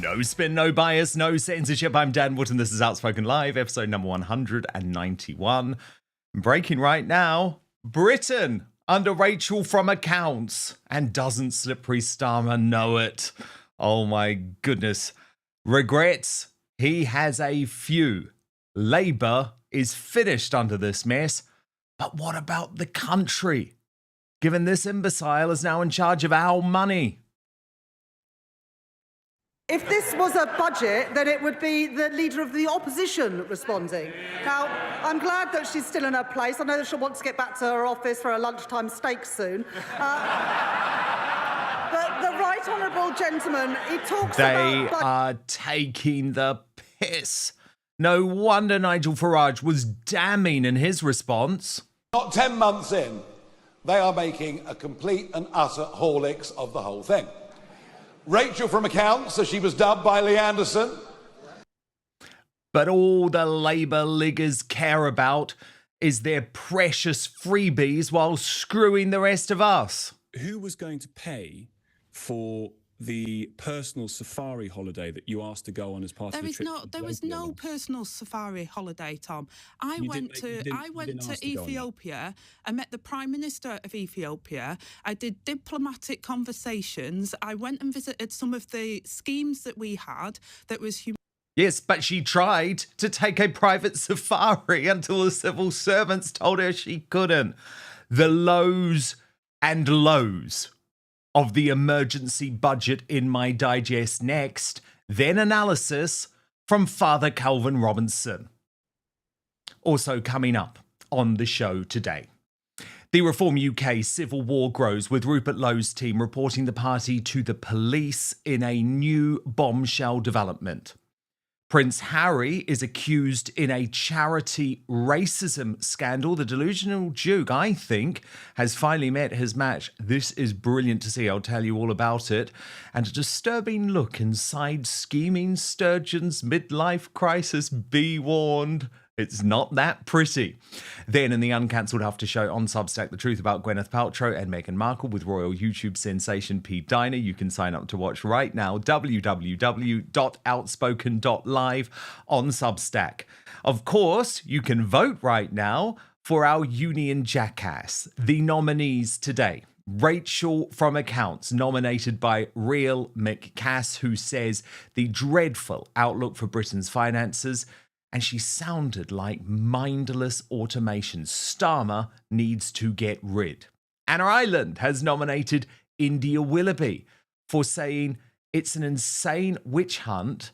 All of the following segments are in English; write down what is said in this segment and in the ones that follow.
No spin, no bias, no censorship. I'm Dan Wootton. This is Outspoken Live, episode number 191. Breaking right now, Britain under Rachel from accounts. And doesn't Slippery Starmer know it? Oh my goodness. Regrets, he has a few. Labour is finished under this mess. But what about the country? Given this imbecile is now in charge of our money. If this was a budget, then it would be the leader of the opposition responding. Now, I'm glad that she's still in her place. I know that she'll want to get back to her office for a lunchtime steak soon. But the right honourable gentleman, he talks They about... are taking the piss. No wonder Nigel Farage was damning in his response. Not 10 months in, they are making a complete and utter Horlicks of the whole thing. Rachel from accounts, as she was dubbed by Lee Anderson. But all the Labour liggers care about is their precious freebies while screwing the rest of us. Who was going to pay for the personal safari holiday that you asked to go on as part of the trip? There was no personal safari holiday, Tom. I went to Ethiopia. I met the Prime Minister of Ethiopia. I did diplomatic conversations. I went and visited some of the schemes that we had that was Yes, but she tried to take a private safari until the civil servants told her she couldn't. The lows and lows of the emergency budget in my digest next, then analysis from Father Calvin Robinson. Also coming up on the show today. The Reform UK civil war grows, with Rupert Lowe's team reporting the party to the police in a new bombshell development. Prince Harry is accused in a charity racism scandal. The delusional Duke, I think, has finally met his match. This is brilliant to see. I'll tell you all about it. And a disturbing look inside scheming Sturgeon's midlife crisis. Be warned. It's not that pretty. Then in the Uncancelled Aftershow on Substack, the truth about Gwyneth Paltrow and Meghan Markle with royal YouTube sensation P-Dina. You can sign up to watch right now, www.outspoken.live on Substack. Of course, you can vote right now for our Union Jackass. The nominees today: Rachel from accounts, nominated by Real McCass, who says the dreadful outlook for Britain's finances. And she sounded like mindless automation. Starmer needs to get rid. Anna Ireland has nominated India Willoughby for saying it's an insane witch hunt.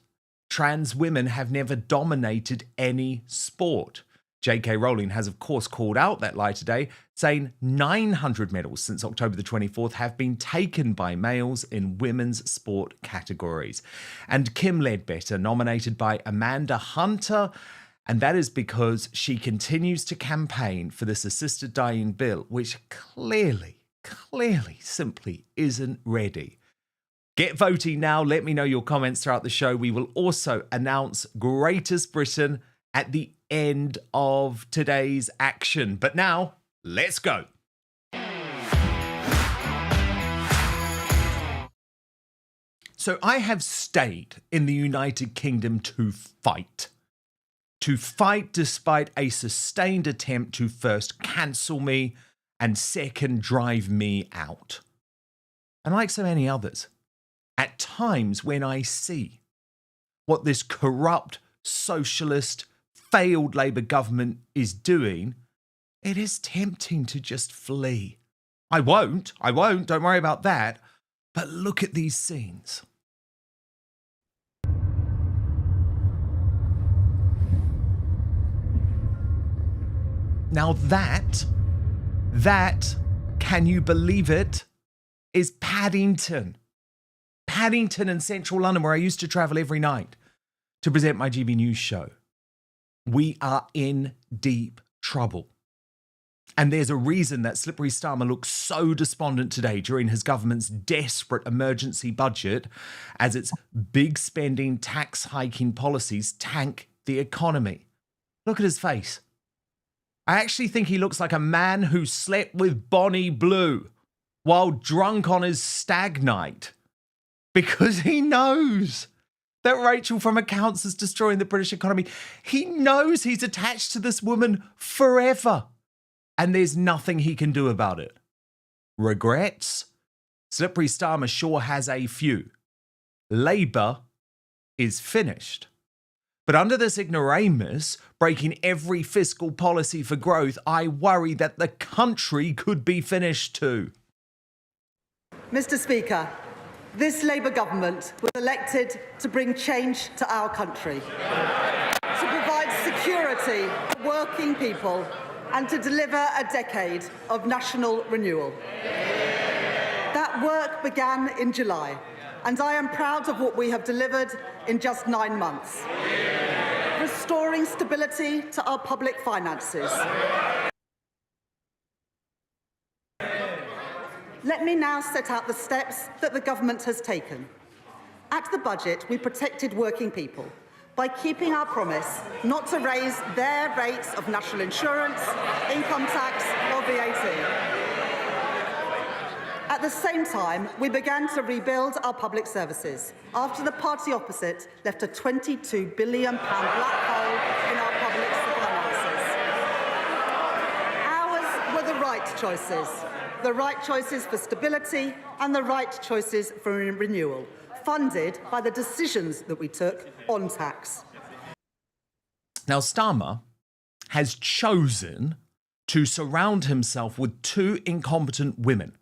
Trans women have never dominated any sport. J.K. Rowling has, of course, called out that lie today, saying 900 medals since October the 24th have been taken by males in women's sport categories. And Kim Ledbetter, nominated by Amanda Hunter, and that is because she continues to campaign for this assisted dying bill, which clearly simply isn't ready. Get voting now. Let me know your comments throughout the show. We will also announce Greatest Britain at the end of today's action. But now, let's go. So I have stayed in the United Kingdom to fight. To fight despite a sustained attempt to first cancel me and second drive me out. And like so many others, at times when I see what this corrupt, socialist, failed Labour government is doing, it is tempting to just flee. I won't, don't worry about that. But look at these scenes. Now that, can you believe it, is Paddington. Paddington in central London, where I used to travel every night to present my GB News show. We are in deep trouble. And there's a reason that Slippery Starmer looks so despondent today during his government's desperate emergency budget as its big spending, tax hiking policies tank the economy. Look at his face. I actually think he looks like a man who slept with Bonnie Blue while drunk on his stag night. Because he knows that Rachel from accounts is destroying the British economy. He knows he's attached to this woman forever, and there's nothing he can do about it. Regrets? Slippery Starmer sure has a few. Labour is finished. But under this ignoramus, breaking every fiscal policy for growth, I worry that the country could be finished too. Mr. Speaker, this Labour government was elected to bring change to our country, to provide security for working people and to deliver a decade of national renewal. That work began in July, and I am proud of what we have delivered in just 9 months. Restoring stability to our public finances. Let me now set out the steps that the government has taken. At the budget, we protected working people by keeping our promise not to raise their rates of national insurance, income tax or VAT. At the same time, we began to rebuild our public services after the party opposite left a £22 billion black hole in our public finances. Ours were the right choices. The right choices for stability and the right choices for renewal, funded by the decisions that we took on tax. Now, Starmer has chosen to surround himself with two incompetent women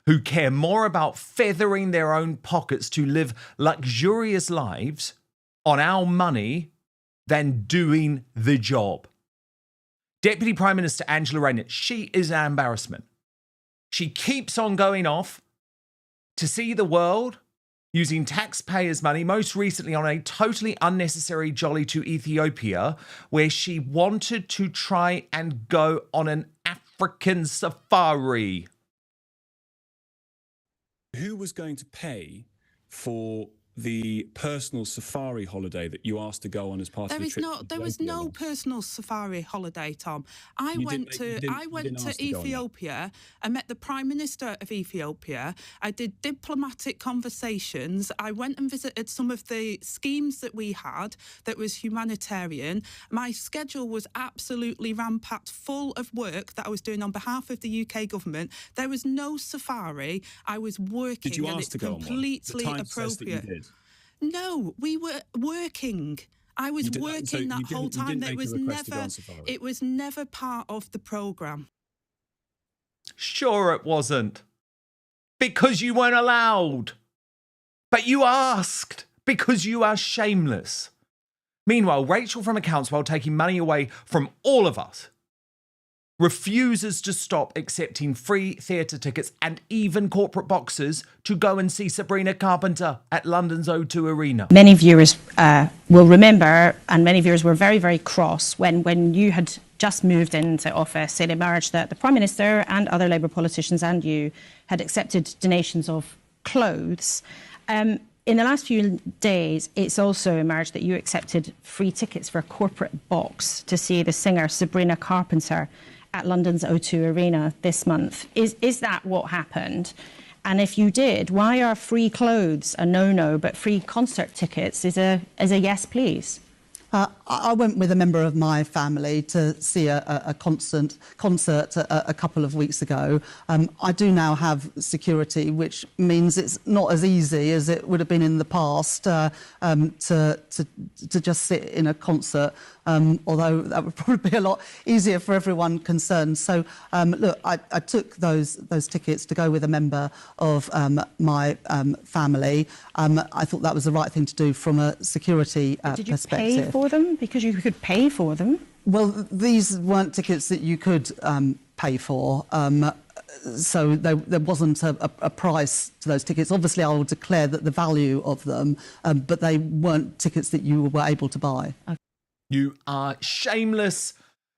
who care more about feathering their own pockets to live luxurious lives on our money than doing the job. Deputy Prime Minister Angela Rayner, she is an embarrassment. She keeps on going off to see the world using taxpayers' money, most recently on a totally unnecessary jolly to Ethiopia, where she wanted to try and go on an African safari. Who was going to pay for the personal safari holiday that you asked to go on as part of the trip? There was no personal safari holiday, Tom. I went to Ethiopia. I met the Prime Minister of Ethiopia. I did diplomatic conversations. I went and visited some of the schemes that we had that was humanitarian. My schedule was absolutely ram-packed full of work that I was doing on behalf of the UK government. There was no safari. I was working. Did you ask to go on one? Completely appropriate. No, we were working. I was working that whole time. It was never part of the programme. Sure it wasn't. Because you weren't allowed. But you asked. Because you are shameless. Meanwhile, Rachel from accounts, while taking money away from all of us, refuses to stop accepting free theatre tickets and even corporate boxes to go and see Sabrina Carpenter at London's O2 Arena. Many viewers will remember, and many viewers were very, very cross when you had just moved into office. It emerged that the Prime Minister and other Labour politicians and you had accepted donations of clothes. In the last few days, it's also emerged that you accepted free tickets for a corporate box to see the singer Sabrina Carpenter at London's O2 Arena this month. Is that what happened? And if you did, why are free clothes a no-no, but free concert tickets is a yes, please? I went with a member of my family to see a concert a couple of weeks ago. I do now have security, which means it's not as easy as it would have been in the past to just sit in a concert, although that would probably be a lot easier for everyone concerned. So, look, I took those tickets to go with a member of my family. I thought that was the right thing to do from a security perspective. Did you pay for them? Because you could pay for them. Well, these weren't tickets that you could pay for. So there wasn't a price to those tickets. Obviously, I will declare that the value of them, but they weren't tickets that you were able to buy. Okay. You are shameless.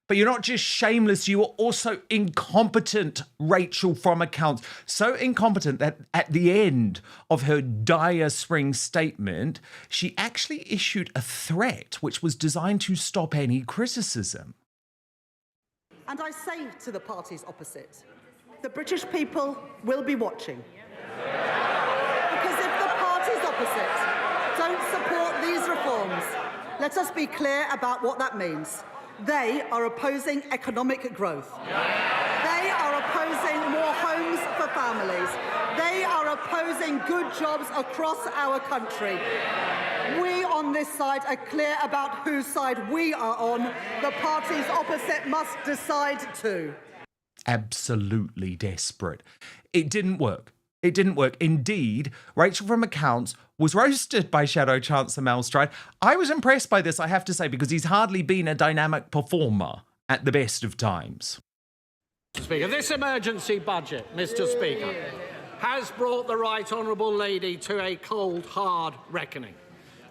But you're not just shameless, you are also incompetent, Rachel from accounts. So incompetent that at the end of her dire spring statement, she actually issued a threat which was designed to stop any criticism. And I say to the parties opposite, the British people will be watching. Because if the parties opposite don't support Let us be clear about what that means. They are opposing economic growth. They are opposing more homes for families. They are opposing good jobs across our country. We on this side are clear about whose side we are on. The parties opposite must decide too. Absolutely desperate. It didn't work. It didn't work. Indeed, Rachel from Accounts was roasted by Shadow Chancellor Mel Stride. I was impressed by this, I have to say, because he's hardly been a dynamic performer at the best of times. Speaker, this emergency budget, Mr. Speaker, has brought the Right Honourable Lady to a cold, hard reckoning.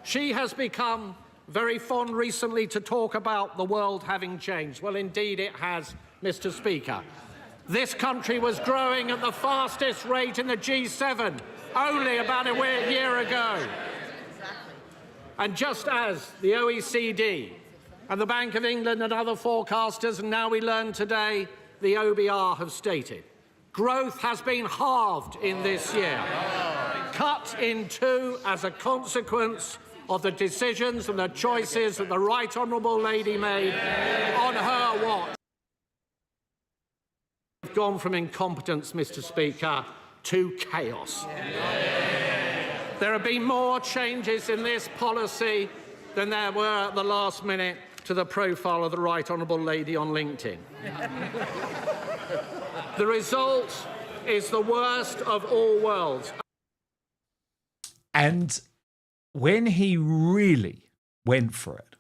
She has become very fond recently to talk about the world having changed. Well, indeed it has, Mr. Speaker. This country was growing at the fastest rate in the G7 only about a year ago. And just as the OECD and the Bank of England and other forecasters, and now we learn today, the OBR have stated, growth has been halved in this year, cut in two as a consequence of the decisions and the choices that the Right Honourable Lady made on her watch. We've gone from incompetence, Mr. Speaker, to chaos. There have been more changes in this policy than there were at the last minute to the profile of the Right Honourable Lady on LinkedIn. The result is the worst of all worlds. And when he really went for it,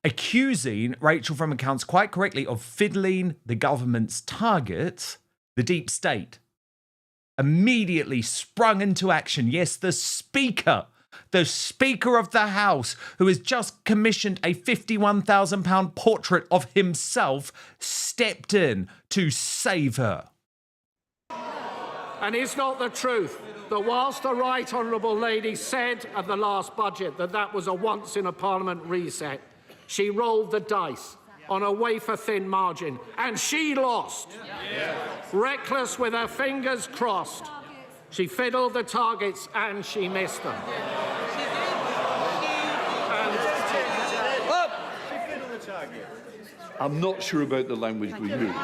accusing Rachel from Accounts quite correctly of fiddling the government's target, the deep state, immediately sprung into action. Yes, the Speaker of the House, who has just commissioned a £51,000 portrait of himself, stepped in to save her. And it's not the truth that whilst the Right Honourable Lady said at the last budget that that was a once-in-a-Parliament reset, she rolled the dice on a wafer-thin margin, and she lost. Reckless with her fingers crossed, she fiddled the targets and she missed them. I'm not sure about the language we use.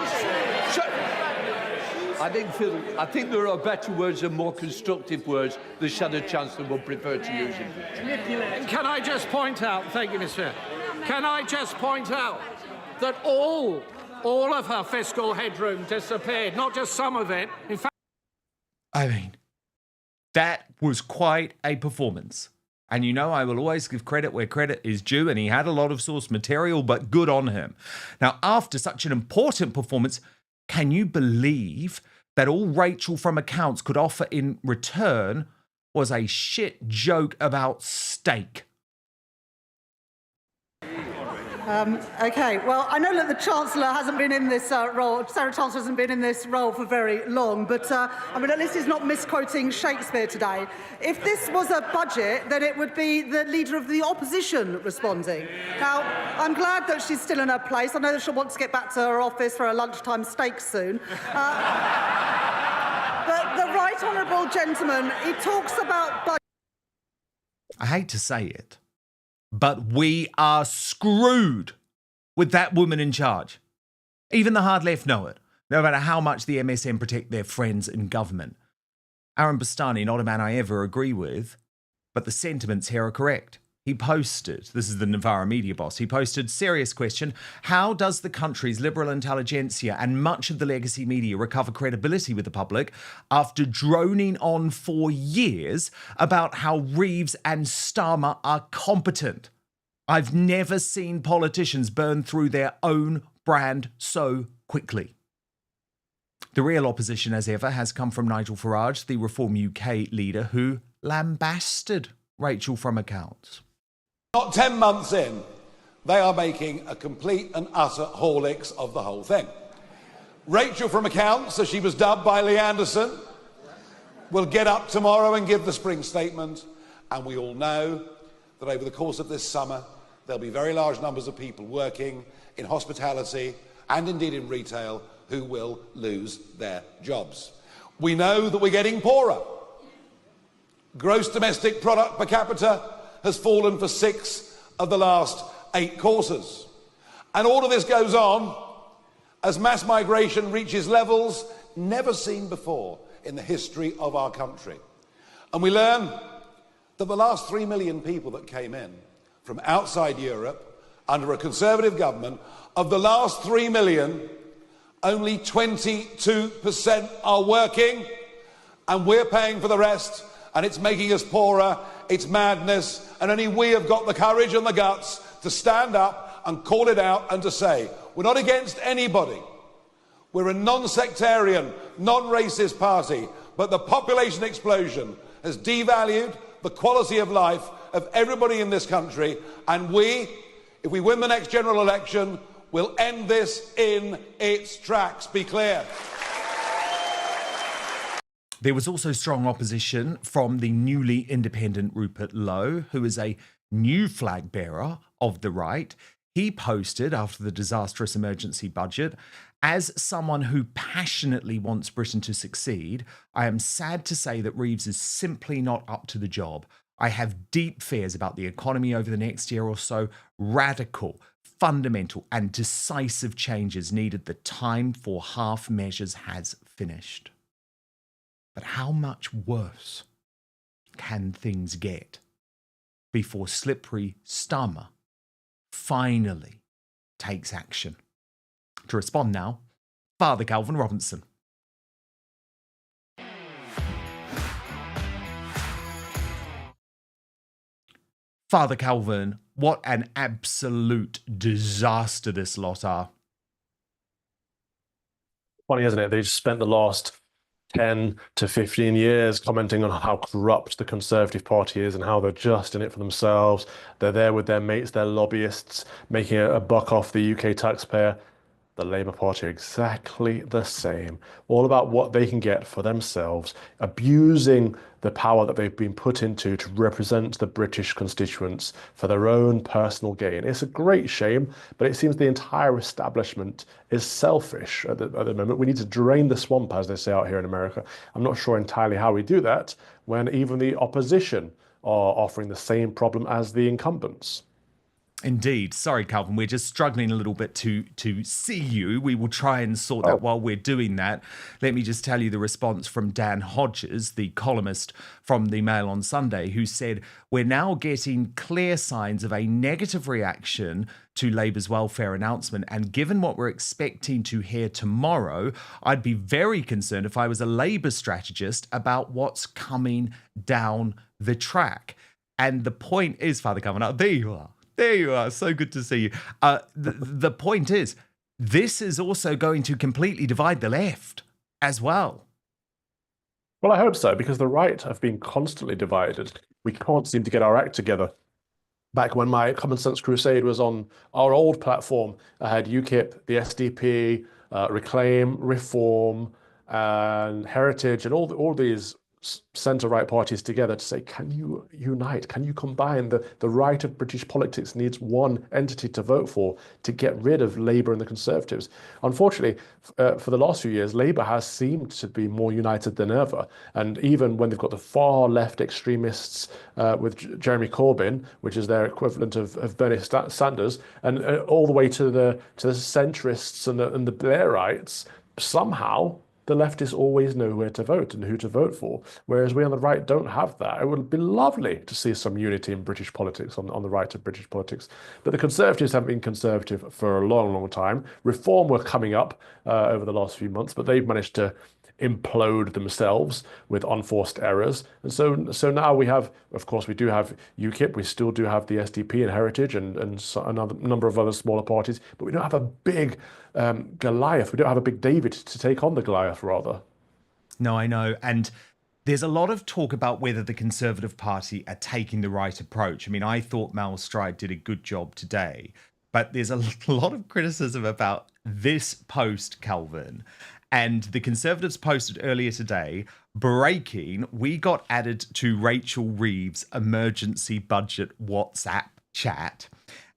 I think there are better words and more constructive words the Shadow Chancellor will prefer to use. Can I just point out, thank you, Mr. Can I just point out that all of her fiscal headroom disappeared, not just some of it. In fact, I mean, that was quite a performance. And you know, I will always give credit where credit is due, and he had a lot of source material, but good on him. Now, after such an important performance, can you believe that all Rachel from Accounts could offer in return was a shit joke about steak? OK, well, I know that the Chancellor hasn't been in this role, Sarah Chancellor hasn't been in this role for very long, but I mean, at least he's not misquoting Shakespeare today. If this was a budget, then it would be the Leader of the Opposition responding. Now, I'm glad that she's still in her place. I know that she'll want to get back to her office for a lunchtime steak soon. But the Right Honourable Gentleman, he talks about budget. I hate to say it, but we are screwed with that woman in charge. Even the hard left know it, no matter how much the MSM protect their friends in government. Aaron Bastani, not a man I ever agree with, but the sentiments here are correct. He posted, this is the Novara media boss, he posted, serious question, how does the country's liberal intelligentsia and much of the legacy media recover credibility with the public after droning on for years about how Reeves and Starmer are competent? I've never seen politicians burn through their own brand so quickly. The real opposition, as ever, has come from Nigel Farage, the Reform UK leader, who lambasted Rachel from Accounts. Not 10 months in, they are making a complete and utter horlicks of the whole thing. Rachel from Accounts, as she was dubbed by Lee Anderson, will get up tomorrow and give the spring statement, and we all know that over the course of this summer, there'll be very large numbers of people working in hospitality and indeed in retail who will lose their jobs. We know that we're getting poorer. Gross domestic product per capita has fallen for 6 of the last 8 quarters. And all of this goes on as mass migration reaches levels never seen before in the history of our country. And we learn that the last 3 million people that came in from outside Europe under a Conservative government, of the last 3 million, only 22% are working, and we're paying for the rest, and it's making us poorer. It's madness, and only we have got the courage and the guts to stand up and call it out and to say, we're not against anybody. We're a non-sectarian, non-racist party, but the population explosion has devalued the quality of life of everybody in this country, and we, if we win the next general election, will end this in its tracks. Be clear. There was also strong opposition from the newly independent Rupert Lowe, who is a new flag bearer of the right. He posted after the disastrous emergency budget, as someone who passionately wants Britain to succeed, I am sad to say that Reeves is simply not up to the job. I have deep fears about the economy over the next year or so. Radical, fundamental and decisive changes needed. The time for half measures has finished. But how much worse can things get before Slippery Starmer finally takes action? To respond now, Father Calvin Robinson. Father Calvin, what an absolute disaster this lot are. Funny, isn't it? They just spent the last 10 to 15 years commenting on how corrupt the Conservative Party is and how they're just in it for themselves. They're there with their mates, their lobbyists, making a buck off the UK taxpayer. The Labour Party are exactly the same, all about what they can get for themselves, abusing the power that they've been put into to represent the British constituents for their own personal gain. It's a great shame, but it seems the entire establishment is selfish at the moment. We need to drain the swamp, as they say out here in America. I'm not sure entirely how we do that when even the opposition are offering the same problem as the incumbents. Indeed. Sorry, Calvin, we're just struggling a little bit to see you. We will try and sort that while we're doing that. Let me just tell you the response from Dan Hodges, the columnist from the Mail on Sunday, who said, we're now getting clear signs of a negative reaction to Labour's welfare announcement. And given what we're expecting to hear tomorrow, I'd be very concerned if I was a Labour strategist about what's coming down the track. And the point is, Father Calvin, there you are. There you are. So good to see you. The point is, this is also going to completely divide the left as well. Well, I hope so, because the right have been constantly divided. We can't seem to get our act together. Back when my Common Sense Crusade was on our old platform, I had UKIP, the SDP, Reclaim, Reform, and Heritage, and all these centre-right parties together to say, can you unite? Can you combine? The right of British politics needs one entity to vote for to get rid of Labour and the Conservatives. Unfortunately, for the last few years, Labour has seemed to be more united than ever. And even when they've got the far left extremists with Jeremy Corbyn, which is their equivalent of Bernie Sanders, and all the way to the centrists and the Blairites, somehow the leftists always know where to vote and who to vote for, whereas we on the right don't have that. It would be lovely to see some unity in British politics, on the right of British politics. But the Conservatives have been Conservative for a long, long time. Reform were coming up over the last few months, but they've managed to implode themselves with unforced errors. And so now we have, of course, we do have UKIP, we still do have the SDP and Heritage and another number of other smaller parties, but we don't have a big Goliath. We don't have a big David to take on the Goliath, rather. No, I know. And there's a lot of talk about whether the Conservative Party are taking the right approach. I mean, I thought Mel Stride did a good job today, but there's a lot of criticism about this post, Calvin. And the Conservatives posted earlier today, breaking, we got added to Rachel Reeves' emergency budget WhatsApp chat.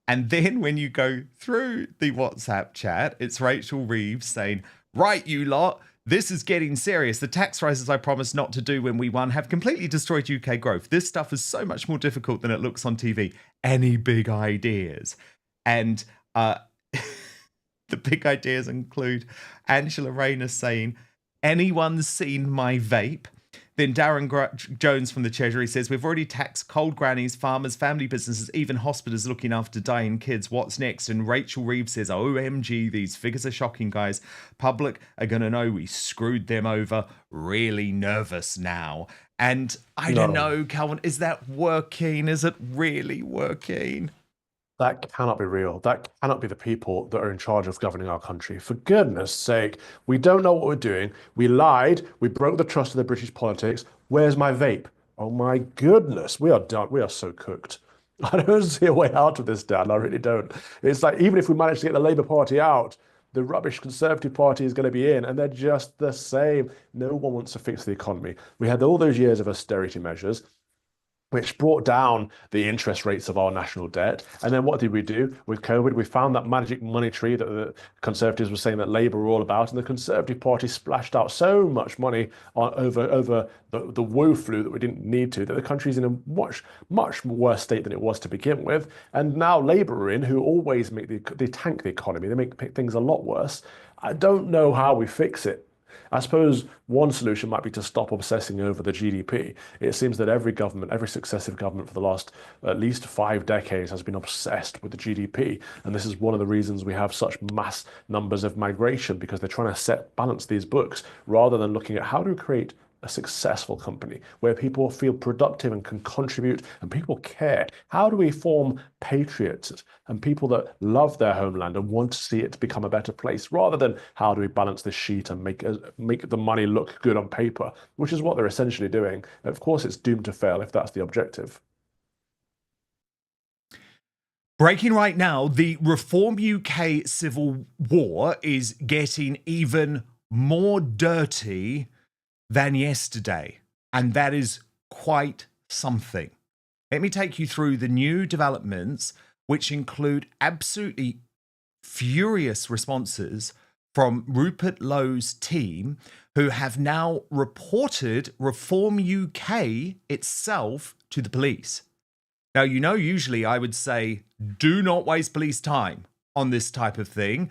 And then when you go through the WhatsApp chat, it's Rachel Reeves saying, right, you lot, This is getting serious. The tax rises I promised not to do when we won have completely destroyed UK growth. This stuff is so much more difficult than it looks on TV. Any big ideas? And the big ideas include Angela Rayner saying, "Anyone seen my vape?" Then Darren Jones from the Treasury says, "We've already taxed cold grannies, farmers, family businesses, even hospitals looking after dying kids. What's next?" And Rachel Reeves says, "OMG, these figures are shocking, guys. Public are going to know we screwed them over. Really nervous now." And I don't know, Calvin, is that working? Is it really working? That cannot be real. That cannot be the people that are in charge of governing our country. For goodness sake, we don't know what we're doing. We lied. We broke the trust of the British politics. Where's my vape? Oh my goodness, we are done. We are so cooked. I don't see a way out of this, Dan. I really don't. It's like, even if we manage to get the Labour Party out, the rubbish Conservative Party is going to be in, and they're just the same. No one wants to fix the economy. We had all those years of austerity measures, which brought down the interest rates of our national debt. And then what did we do with COVID? We found that magic money tree that the Conservatives were saying that Labour were all about, and the Conservative Party splashed out so much money over the woe flu that we didn't need to, that the country's in a much worse state than it was to begin with. And now Labour are in, who always they tank the economy. They make things a lot worse. I don't know how we fix it. I suppose one solution might be to stop obsessing over the GDP. It seems that every successive government for the last at least 5 decades has been obsessed with the GDP. And this is one of the reasons we have such mass numbers of migration, because they're trying to balance these books rather than looking at how to create a successful company where people feel productive and can contribute and people care. How do we form patriots and people that love their homeland and want to see it become a better place, rather than how do we balance this sheet and make the money look good on paper, which is what they're essentially doing. Of course, it's doomed to fail if that's the objective. Breaking right now, the Reform UK civil war is getting even more dirty than yesterday, and that is quite something. Let me take you through the new developments, which include absolutely furious responses from Rupert Lowe's team, who have now reported Reform UK itself to the police. Now, usually I would say, do not waste police time on this type of thing.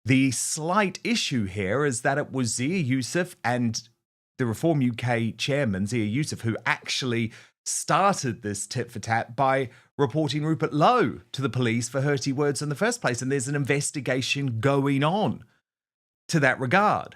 The slight issue here is that it was Zia Youssef and the Reform UK chairman, Zia Youssef, who actually started this tit for tat by reporting Rupert Lowe to the police for hurty words in the first place. And there's an investigation going on to that regard.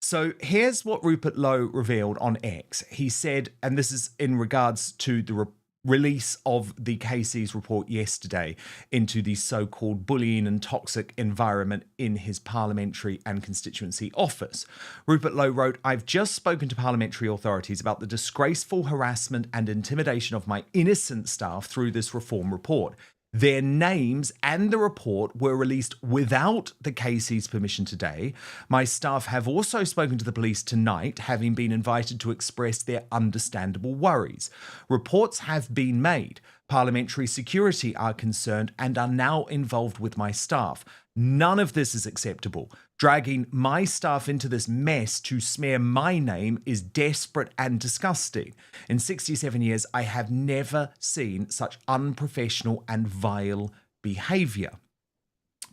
So here's what Rupert Lowe revealed on X. He said, and this is in regards to the release of the KC's report yesterday into the so-called bullying and toxic environment in his parliamentary and constituency office. Rupert Lowe wrote, "I've just spoken to parliamentary authorities about the disgraceful harassment and intimidation of my innocent staff through this reform report. Their names and the report were released without the KC's permission today. My staff have also spoken to the police tonight, having been invited to express their understandable worries. Reports have been made. Parliamentary security are concerned and are now involved with my staff. None of this is acceptable. Dragging my staff into this mess to smear my name is desperate and disgusting. In 67 years, I have never seen such unprofessional and vile behaviour."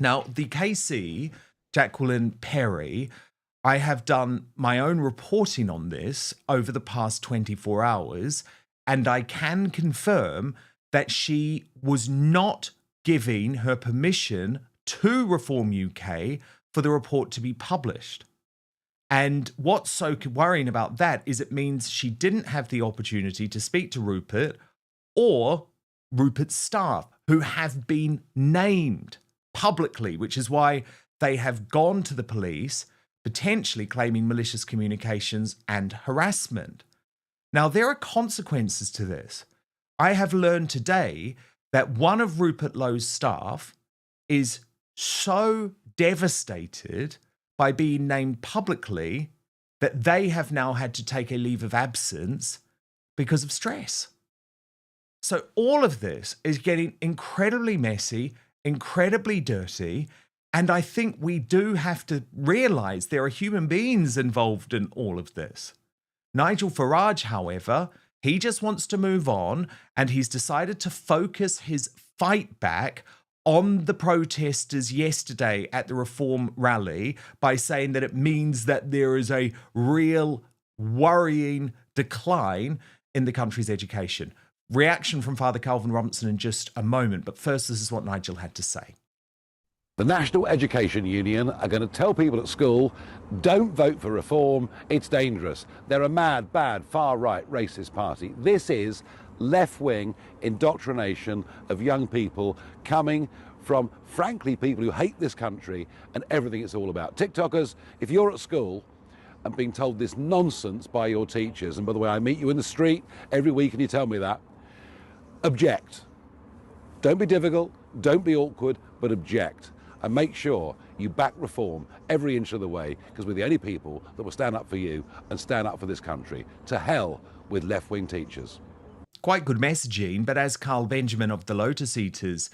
Now, the KC, Jacqueline Perry, I have done my own reporting on this over the past 24 hours, and I can confirm that she was not giving her permission to Reform UK for the report to be published. And what's so worrying about that is it means she didn't have the opportunity to speak to Rupert or Rupert's staff, who have been named publicly, which is why they have gone to the police, potentially claiming malicious communications and harassment. Now, there are consequences to this. I have learned today that one of Rupert Lowe's staff is so devastated by being named publicly that they have now had to take a leave of absence because of stress. So all of this is getting incredibly messy, incredibly dirty, And I think we do have to realise there are human beings involved in all of this. Nigel Farage, however, he just wants to move on, and he's decided to focus his fight back on the protesters yesterday at the Reform rally by saying that it means that there is a real worrying decline in the country's education. Reaction from Father Calvin Robinson in just a moment, but first this is what Nigel had to say. The National Education Union are going to tell people at school, don't vote for Reform, it's dangerous. They're a mad, bad, far-right, racist party. This is left-wing indoctrination of young people coming from, frankly, people who hate this country and everything it's all about. TikTokers, if you're at school and being told this nonsense by your teachers, and by the way, I meet you in the street every week and you tell me that, object. Don't be difficult, don't be awkward, but object. And make sure you back Reform every inch of the way, because we're the only people that will stand up for you and stand up for this country. To hell with left-wing teachers. Quite good messaging, but as Carl Benjamin of the Lotus Eaters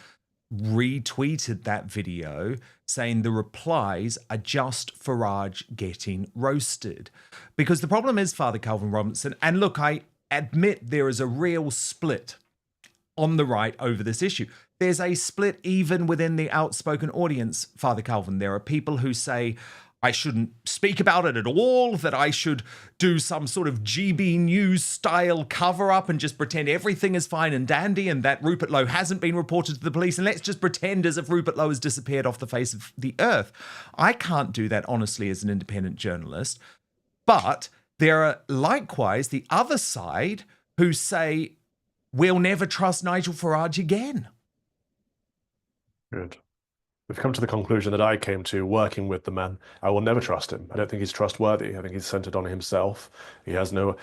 retweeted that video saying the replies are just Farage getting roasted. Because the problem is, Father Calvin Robinson, and look, I admit there is a real split on the right over this issue. There's a split even within the Outspoken audience, Father Calvin. There are people who say, I shouldn't speak about it at all, that I should do some sort of GB News style cover-up and just pretend everything is fine and dandy and that Rupert Lowe hasn't been reported to the police, and let's just pretend as if Rupert Lowe has disappeared off the face of the earth. I can't do that, honestly, as an independent journalist. But there are likewise the other side who say, we'll never trust Nigel Farage again. Good. We've come to the conclusion that I came to working with the man. I will never trust him. I don't think he's trustworthy. I think he's centered on himself. He has no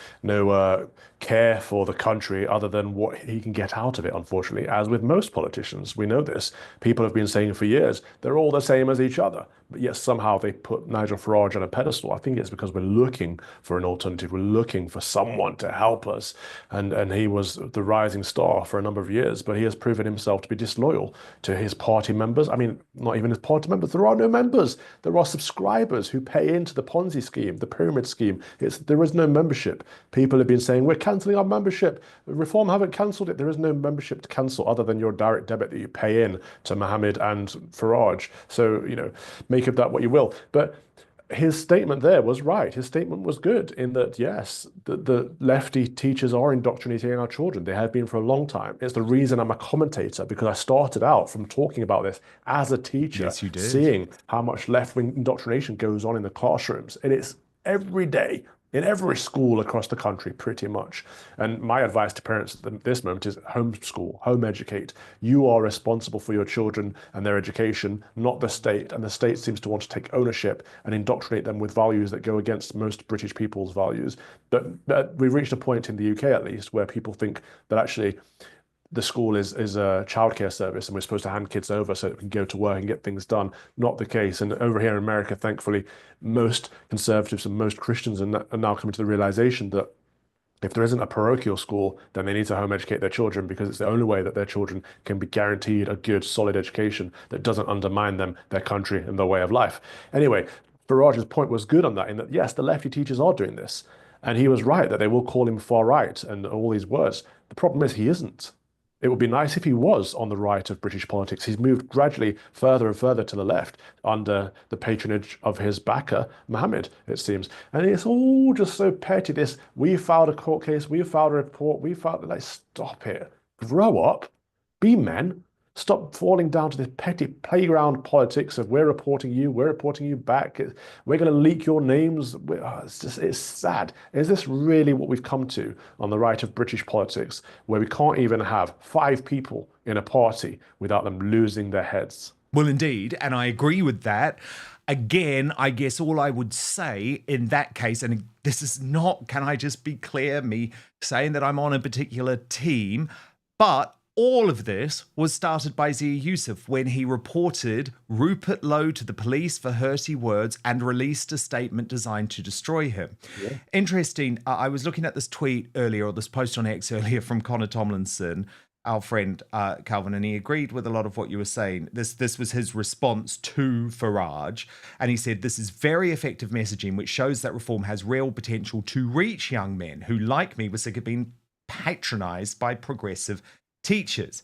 care for the country other than what he can get out of it, unfortunately. As with most politicians, we know this. People have been saying for years, they're all the same as each other. But yet somehow they put Nigel Farage on a pedestal. I think it's because we're looking for an alternative. We're looking for someone to help us. And he was the rising star for a number of years, but he has proven himself to be disloyal to his party members. I mean, not even his party members. There are no members. There are subscribers who pay into the Ponzi scheme, the pyramid scheme. There is no membership. People have been saying, we're cancelling our membership. Reform haven't cancelled it. There is no membership to cancel other than your direct debit that you pay in to Mohammed and Farage. So, you know, make of that what you will. But his statement there was right. His statement was good in that, yes, the lefty teachers are indoctrinating our children. They have been for a long time. It's the reason I'm a commentator, because I started out from talking about this as a teacher, yes, you did, seeing how much left-wing indoctrination goes on in the classrooms. And it's every day in every school across the country, pretty much. And my advice to parents at this moment is homeschool, home educate. You are responsible for your children and their education, not the state. And the state seems to want to take ownership and indoctrinate them with values that go against most British people's values. But we've reached a point in the UK, at least, where people think that actually the school is a childcare service and we're supposed to hand kids over so that we can go to work and get things done. Not the case. And over here in America, thankfully, most conservatives and most Christians are now coming to the realization that if there isn't a parochial school, then they need to home educate their children, because it's the only way that their children can be guaranteed a good, solid education that doesn't undermine them, their country, and their way of life. Anyway, Farage's point was good on that, in that, yes, the lefty teachers are doing this. And he was right that they will call him far right and all these words. The problem is he isn't. It would be nice if he was on the right of British politics. He's moved gradually further and further to the left under the patronage of his backer, Mohammed, it seems. And it's all just so petty. This, we filed a court case, we filed a report, we filed, like, stop it. Grow up, be men. Stop falling down to this petty playground politics of we're reporting you back, we're going to leak your names. It's sad. Is this really what we've come to on the right of British politics, where we can't even have 5 people in a party without them losing their heads? Well, indeed, and I agree with that. Again, I guess all I would say in that case, and this is not, can I just be clear, me saying that I'm on a particular team, but all of this was started by Zia Yusuf when he reported Rupert Lowe to the police for hurty words and released a statement designed to destroy him. Yeah. Interesting, I was looking at this tweet earlier, or this post on X earlier from Connor Tomlinson, our friend Calvin, and he agreed with a lot of what you were saying. This was his response to Farage, and he said, this is very effective messaging, which shows that reform has real potential to reach young men who, like me, were sick of being patronised by progressive teachers.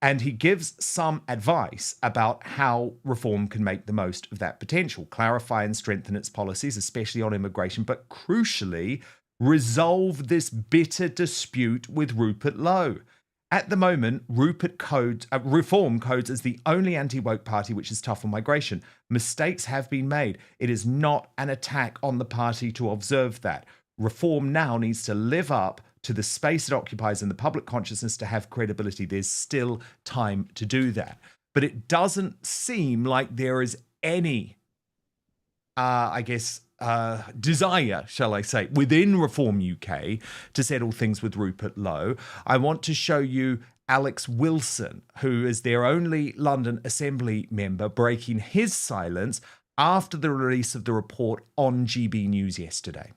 And he gives some advice about how reform can make the most of that potential, clarify and strengthen its policies, especially on immigration, but crucially, resolve this bitter dispute with Rupert Lowe. At the moment, Reform codes as the only anti-woke party which is tough on migration. Mistakes have been made. It is not an attack on the party to observe that. Reform now needs to live up to the space it occupies in the public consciousness to have credibility. There's still time to do that. But it doesn't seem like there is any, desire, shall I say, within Reform UK to settle things with Rupert Lowe. I want to show you Alex Wilson, who is their only London Assembly member, breaking his silence after the release of the report on GB News yesterday.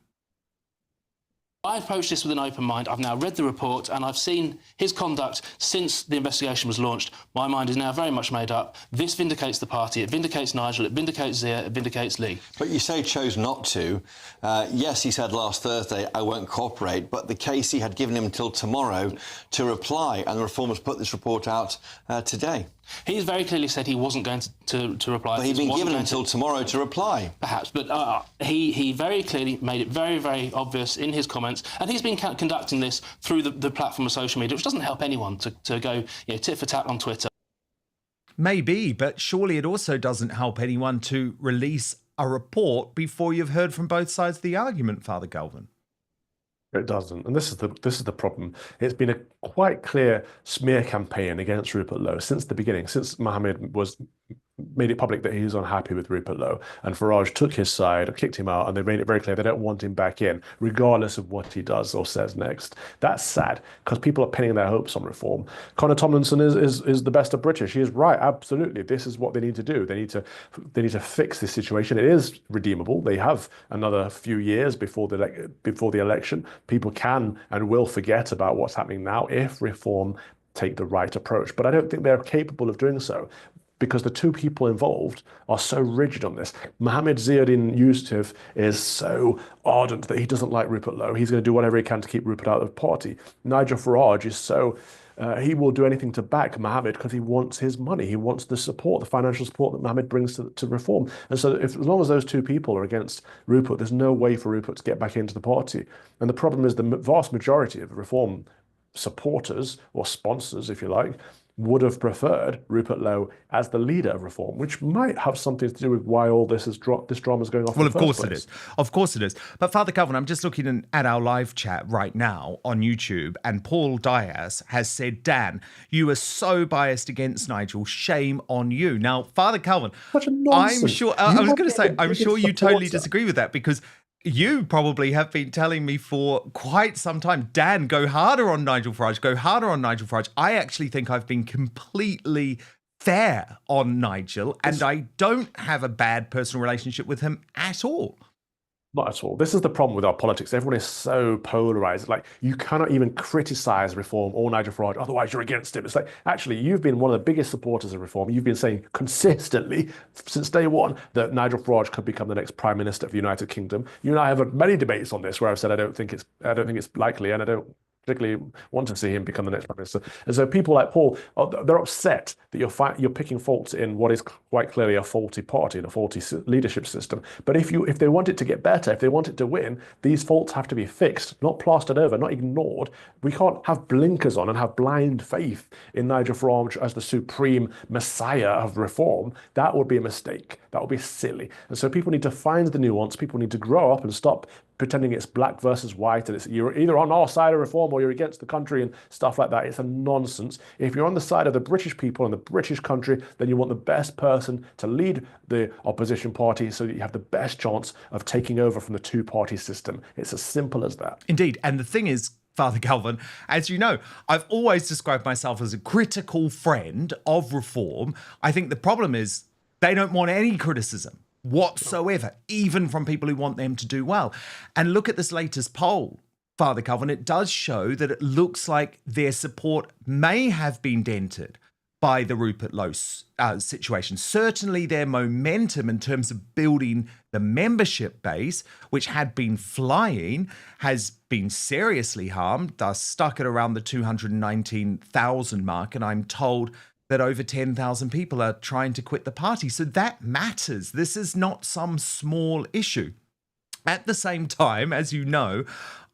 I approached this with an open mind. I've now read the report and I've seen his conduct since the investigation was launched. My mind is now very much made up. This vindicates the party, it vindicates Nigel, it vindicates Zia, it vindicates Lee. But you say chose not to. Yes, he said last Thursday, I won't cooperate, but the KC had given him until tomorrow to reply, and the Reformers put this report out today. He's very clearly said he wasn't going to reply. But he'd been given until tomorrow to reply. Perhaps, but he very clearly made it very, very obvious in his comments, and he's been conducting this through the platform of social media, which doesn't help anyone to go tit for tat on Twitter. Maybe, but surely it also doesn't help anyone to release a report before you've heard from both sides of the argument, Father Galvin. It doesn't, and this is the problem. It's been a quite clear smear campaign against Rupert Lowe since the beginning, since Mohammed made it public that he was unhappy with Rupert Lowe, and Farage took his side, kicked him out, and they made it very clear they don't want him back in, regardless of what he does or says next. That's sad, because people are pinning their hopes on reform. Conor Tomlinson is the best of British. He is right, absolutely. This is what they need to do. They need to fix this situation. It is redeemable. They have another few years before the election. People can and will forget about what's happening now if reform take the right approach. But I don't think they're capable of doing so, because the two people involved are so rigid on this. Mohammed Ziyadin Yusuf is so ardent that he doesn't like Rupert Lowe. He's going to do whatever he can to keep Rupert out of the party. Nigel Farage is so... he will do anything to back Mohammed because he wants his money. He wants the support, the financial support that Mohammed brings to reform. And so as long as those two people are against Rupert, there's no way for Rupert to get back into the party. And the problem is the vast majority of reform supporters, or sponsors, if you like, would have preferred Rupert Lowe as the leader of reform, which might have something to do with why all this drama is going off. Well, of course it is. Of course it is. But Father Calvin, I'm just looking at our live chat right now on YouTube, and Paul Diaz has said, Dan, you are so biased against Nigel. Shame on you. Now, Father Calvin, I'm sure, I'm sure you totally disagree with that, because you probably have been telling me for quite some time, Dan, go harder on Nigel Farage, go harder on Nigel Farage. I actually think I've been completely fair on Nigel, and I don't have a bad personal relationship with him at all. Not at all. This is the problem with our politics. Everyone is so polarized. Like, you cannot even criticize reform or Nigel Farage, otherwise you're against him. It's like, actually, you've been one of the biggest supporters of reform. You've been saying consistently since day one that Nigel Farage could become the next Prime Minister of the United Kingdom. You and I have had many debates on this where I've said I don't think it's likely, and I don't particularly want to see him become the next Prime Minister. And so people like Paul, they're upset that you're picking faults in what is quite clearly a faulty party and a faulty leadership system. But if they want it to get better, if they want it to win, these faults have to be fixed, not plastered over, not ignored. We can't have blinkers on and have blind faith in Nigel Farage as the supreme messiah of reform. That would be a mistake. That would be silly. And so people need to find the nuance. People need to grow up and stop pretending it's black versus white, and you're either on our side of reform or you're against the country and stuff like that. It's a nonsense. If you're on the side of the British people and the British country, then you want the best person to lead the opposition party so that you have the best chance of taking over from the two-party system. It's as simple as that. Indeed. And the thing is, Father Galvin, as you know, I've always described myself as a critical friend of reform. I think the problem is they don't want any criticism whatsoever, even from people who want them to do well. And look at this latest poll, Father Calvin, it does show that it looks like their support may have been dented by the Rupert Lowe situation. Certainly their momentum in terms of building the membership base, which had been flying, has been seriously harmed. They're stuck at around the 219,000 mark, and I'm told that over 10,000 people are trying to quit the party. So that matters. This is not some small issue. At the same time, as you know,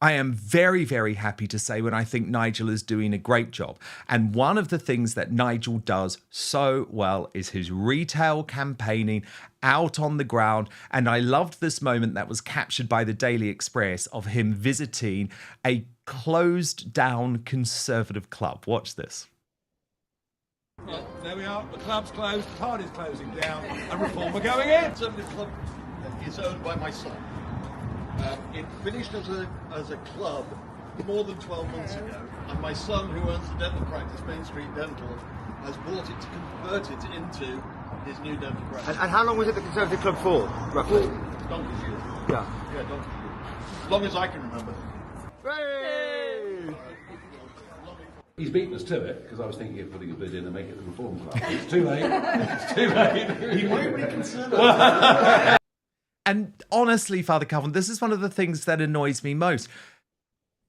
I am very, very happy to say when I think Nigel is doing a great job. And one of the things that Nigel does so well is his retail campaigning out on the ground. And I loved this moment that was captured by the Daily Express of him visiting a closed down Conservative club. Watch this. Well, there we are. The club's closed, the party's closing down, and Reform are going in. The club is owned by my son. It finished as a club more than 12 months ago, and my son, who owns the dental practice, Main Street Dental, has bought it to convert it into his new dental practice. And how long was it the Conservative Club for, roughly? Donkey's years. Yeah. Yeah, donkey's years. As long as I can remember. Hey! He's beaten us to it, because I was thinking of putting a bid in and making it the Reform Club. It's too late. It's too late. He won't be Conservative. And honestly, Father Calvin, this is one of the things that annoys me most.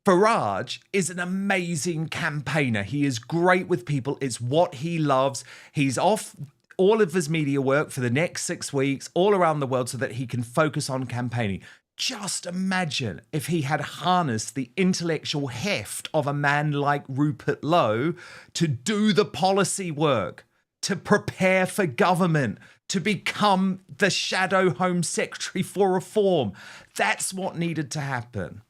Farage is an amazing campaigner. He is great with people. It's what he loves. He's off all of his media work for the next 6 weeks all around the world so that he can focus on campaigning. Just imagine if he had harnessed the intellectual heft of a man like Rupert Lowe to do the policy work, to prepare for government, to become the shadow Home Secretary for Reform. That's what needed to happen.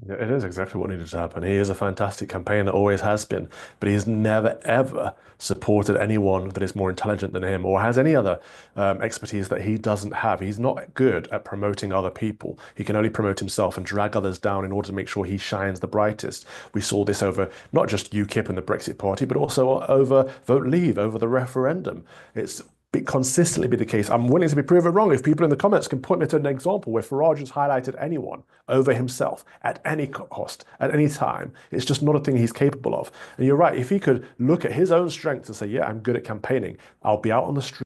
Yeah, it is exactly what needed to happen. He is a fantastic campaigner, always has been, but he's never, ever supported anyone that is more intelligent than him or has any other expertise that he doesn't have. He's not good at promoting other people. He can only promote himself and drag others down in order to make sure he shines the brightest. We saw this over not just UKIP and the Brexit Party, but also over Vote Leave, over the referendum. It's consistently be the case. I'm willing to be proven wrong if people in the comments can point me to an example where Farage has highlighted anyone over himself at any cost, at any time. It's just not a thing he's capable of. And you're right, if he could look at his own strengths and say, yeah, I'm good at campaigning, I'll be out on the street.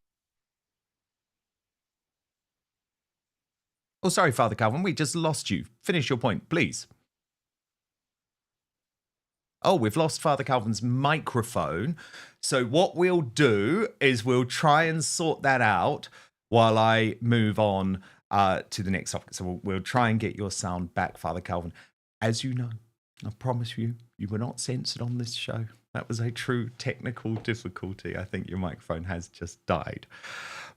Oh, sorry, Father Calvin, we just lost you. Finish your point, please. Oh, we've lost Father Calvin's microphone. So what we'll do is we'll try and sort that out while I move on to the next topic. So we'll try and get your sound back, Father Calvin. As you know, I promise you, you were not censored on this show. That was a true technical difficulty. I think your microphone has just died.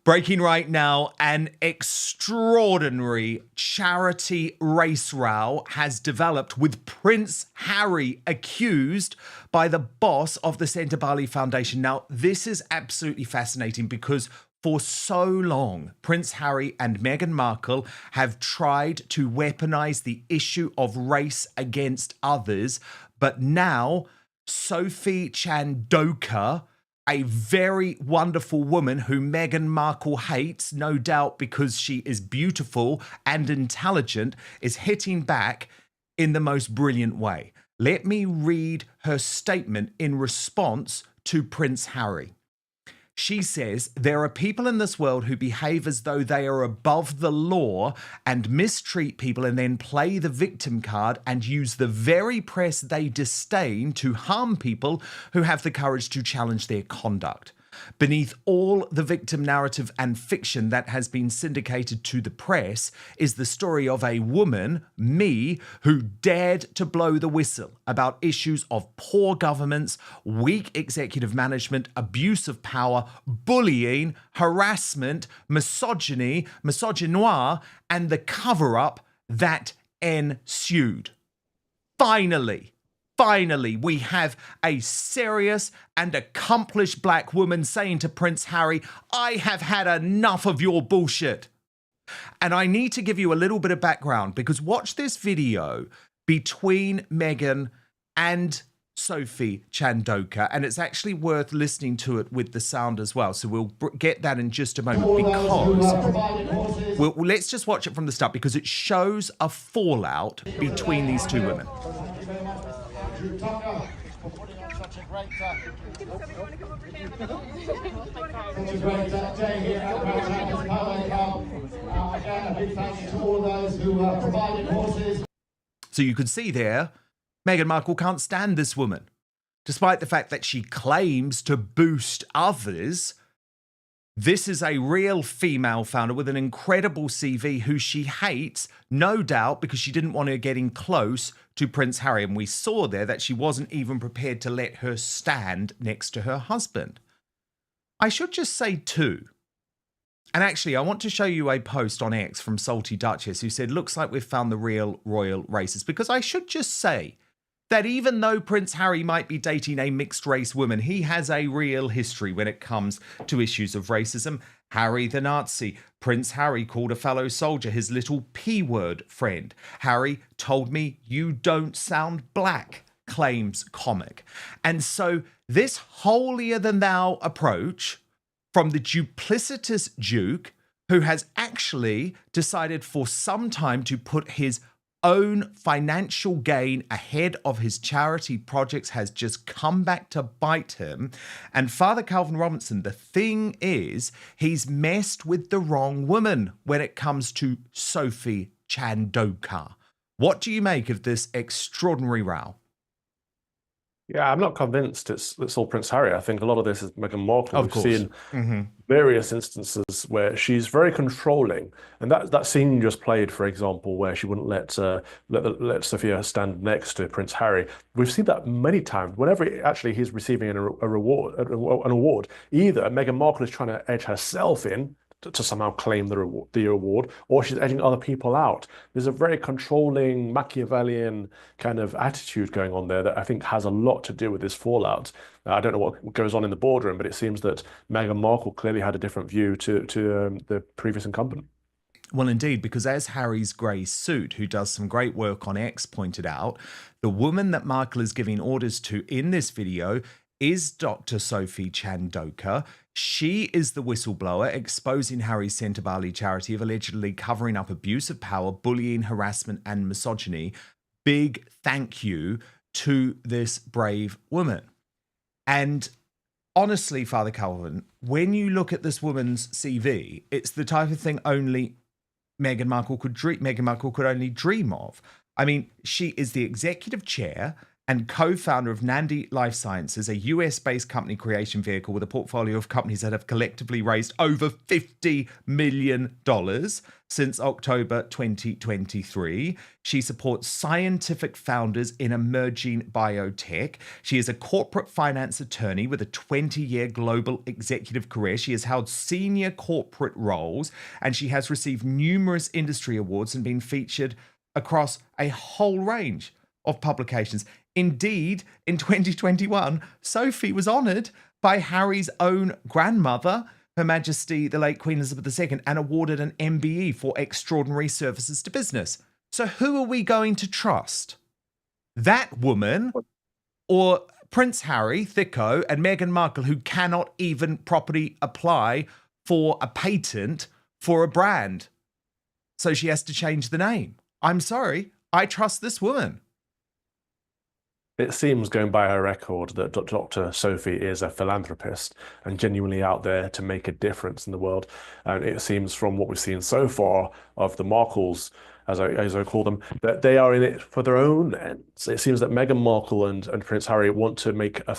Breaking right now, an extraordinary charity race row has developed with Prince Harry accused by the boss of the Centre Bali Foundation. Now, this is absolutely fascinating because for so long, Prince Harry and Meghan Markle have tried to weaponize the issue of race against others, but now Sophie Chandoka, a very wonderful woman who Meghan Markle hates, no doubt because she is beautiful and intelligent, is hitting back in the most brilliant way. Let me read her statement in response to Prince Harry. She says, there are people in this world who behave as though they are above the law and mistreat people and then play the victim card and use the very press they disdain to harm people who have the courage to challenge their conduct. Beneath all the victim narrative and fiction that has been syndicated to the press is the story of a woman, me, who dared to blow the whistle about issues of poor governments, weak executive management, abuse of power, bullying, harassment, misogyny, misogynoir, and the cover-up that ensued. Finally, we have a serious and accomplished black woman saying to Prince Harry, I have had enough of your bullshit. And I need to give you a little bit of background because watch this video between Meghan and Sophie Chandoka, and it's actually worth listening to it with the sound as well. So we'll get that in just a moment because Well, let's just watch it from the start because it shows a fallout between these two women. So you could see there, Meghan Markle can't stand this woman. Despite the fact that she claims to boost others, this is a real female founder with an incredible CV who she hates, no doubt, because she didn't want her getting close to Prince Harry. And we saw there that she wasn't even prepared to let her stand next to her husband. I should just say too, and actually I want to show you a post on X from Salty Duchess who said, looks like we've found the real royal racist, because I should just say that even though Prince Harry might be dating a mixed race woman, he has a real history when it comes to issues of racism. Harry the Nazi. Prince Harry called a fellow soldier his little P-word friend. Harry told me you don't sound black, claims comic. And so this holier-than-thou approach from the duplicitous Duke, who has actually decided for some time to put his own financial gain ahead of his charity projects, has just come back to bite him. And Father Calvin Robinson, the thing is, he's messed with the wrong woman when it comes to Sophie Chandoka. What do you make of this extraordinary row? Yeah, I'm not convinced it's all Prince Harry. I think a lot of this is Meghan Markle. Of course. We've seen various instances where she's very controlling, and that scene you just played, for example, where she wouldn't let Sophia stand next to Prince Harry. We've seen that many times. Whenever he's receiving an award, either Meghan Markle is trying to edge herself in to somehow claim the award, or she's edging other people out. There's a very controlling, Machiavellian kind of attitude going on there that I think has a lot to do with this fallout. I don't know what goes on in the boardroom, but it seems that Meghan Markle clearly had a different view to the previous incumbent. Well, indeed, because as Harry's grey suit, who does some great work on X, pointed out, the woman that Markle is giving orders to in this video is Dr. Sophie Chandoka. She is the whistleblower exposing Harry's Centre Bali charity of allegedly covering up abuse of power, bullying, harassment, and misogyny. Big thank you to this brave woman. And honestly, Father Calvin, when you look at this woman's CV, it's the type of thing only Meghan Markle could only dream of. I mean, she is the executive chair and co-founder of Nandi Life Sciences, a US-based company creation vehicle with a portfolio of companies that have collectively raised over $50 million since October 2023. She supports scientific founders in emerging biotech. She is a corporate finance attorney with a 20-year global executive career. She has held senior corporate roles, and she has received numerous industry awards and been featured across a whole range of publications. Indeed, in 2021, Sophie was honoured by Harry's own grandmother, Her Majesty the late Queen Elizabeth II, and awarded an MBE for extraordinary services to business. So who are we going to trust? That woman or Prince Harry, Thicko, and Meghan Markle, who cannot even properly apply for a patent for a brand? So she has to change the name. I'm sorry, I trust this woman. It seems, going by her record, that Dr. Sophie is a philanthropist and genuinely out there to make a difference in the world. And it seems from what we've seen so far of the Markles, as I call them, that they are in it for their own ends. It seems that Meghan Markle and Prince Harry want to make a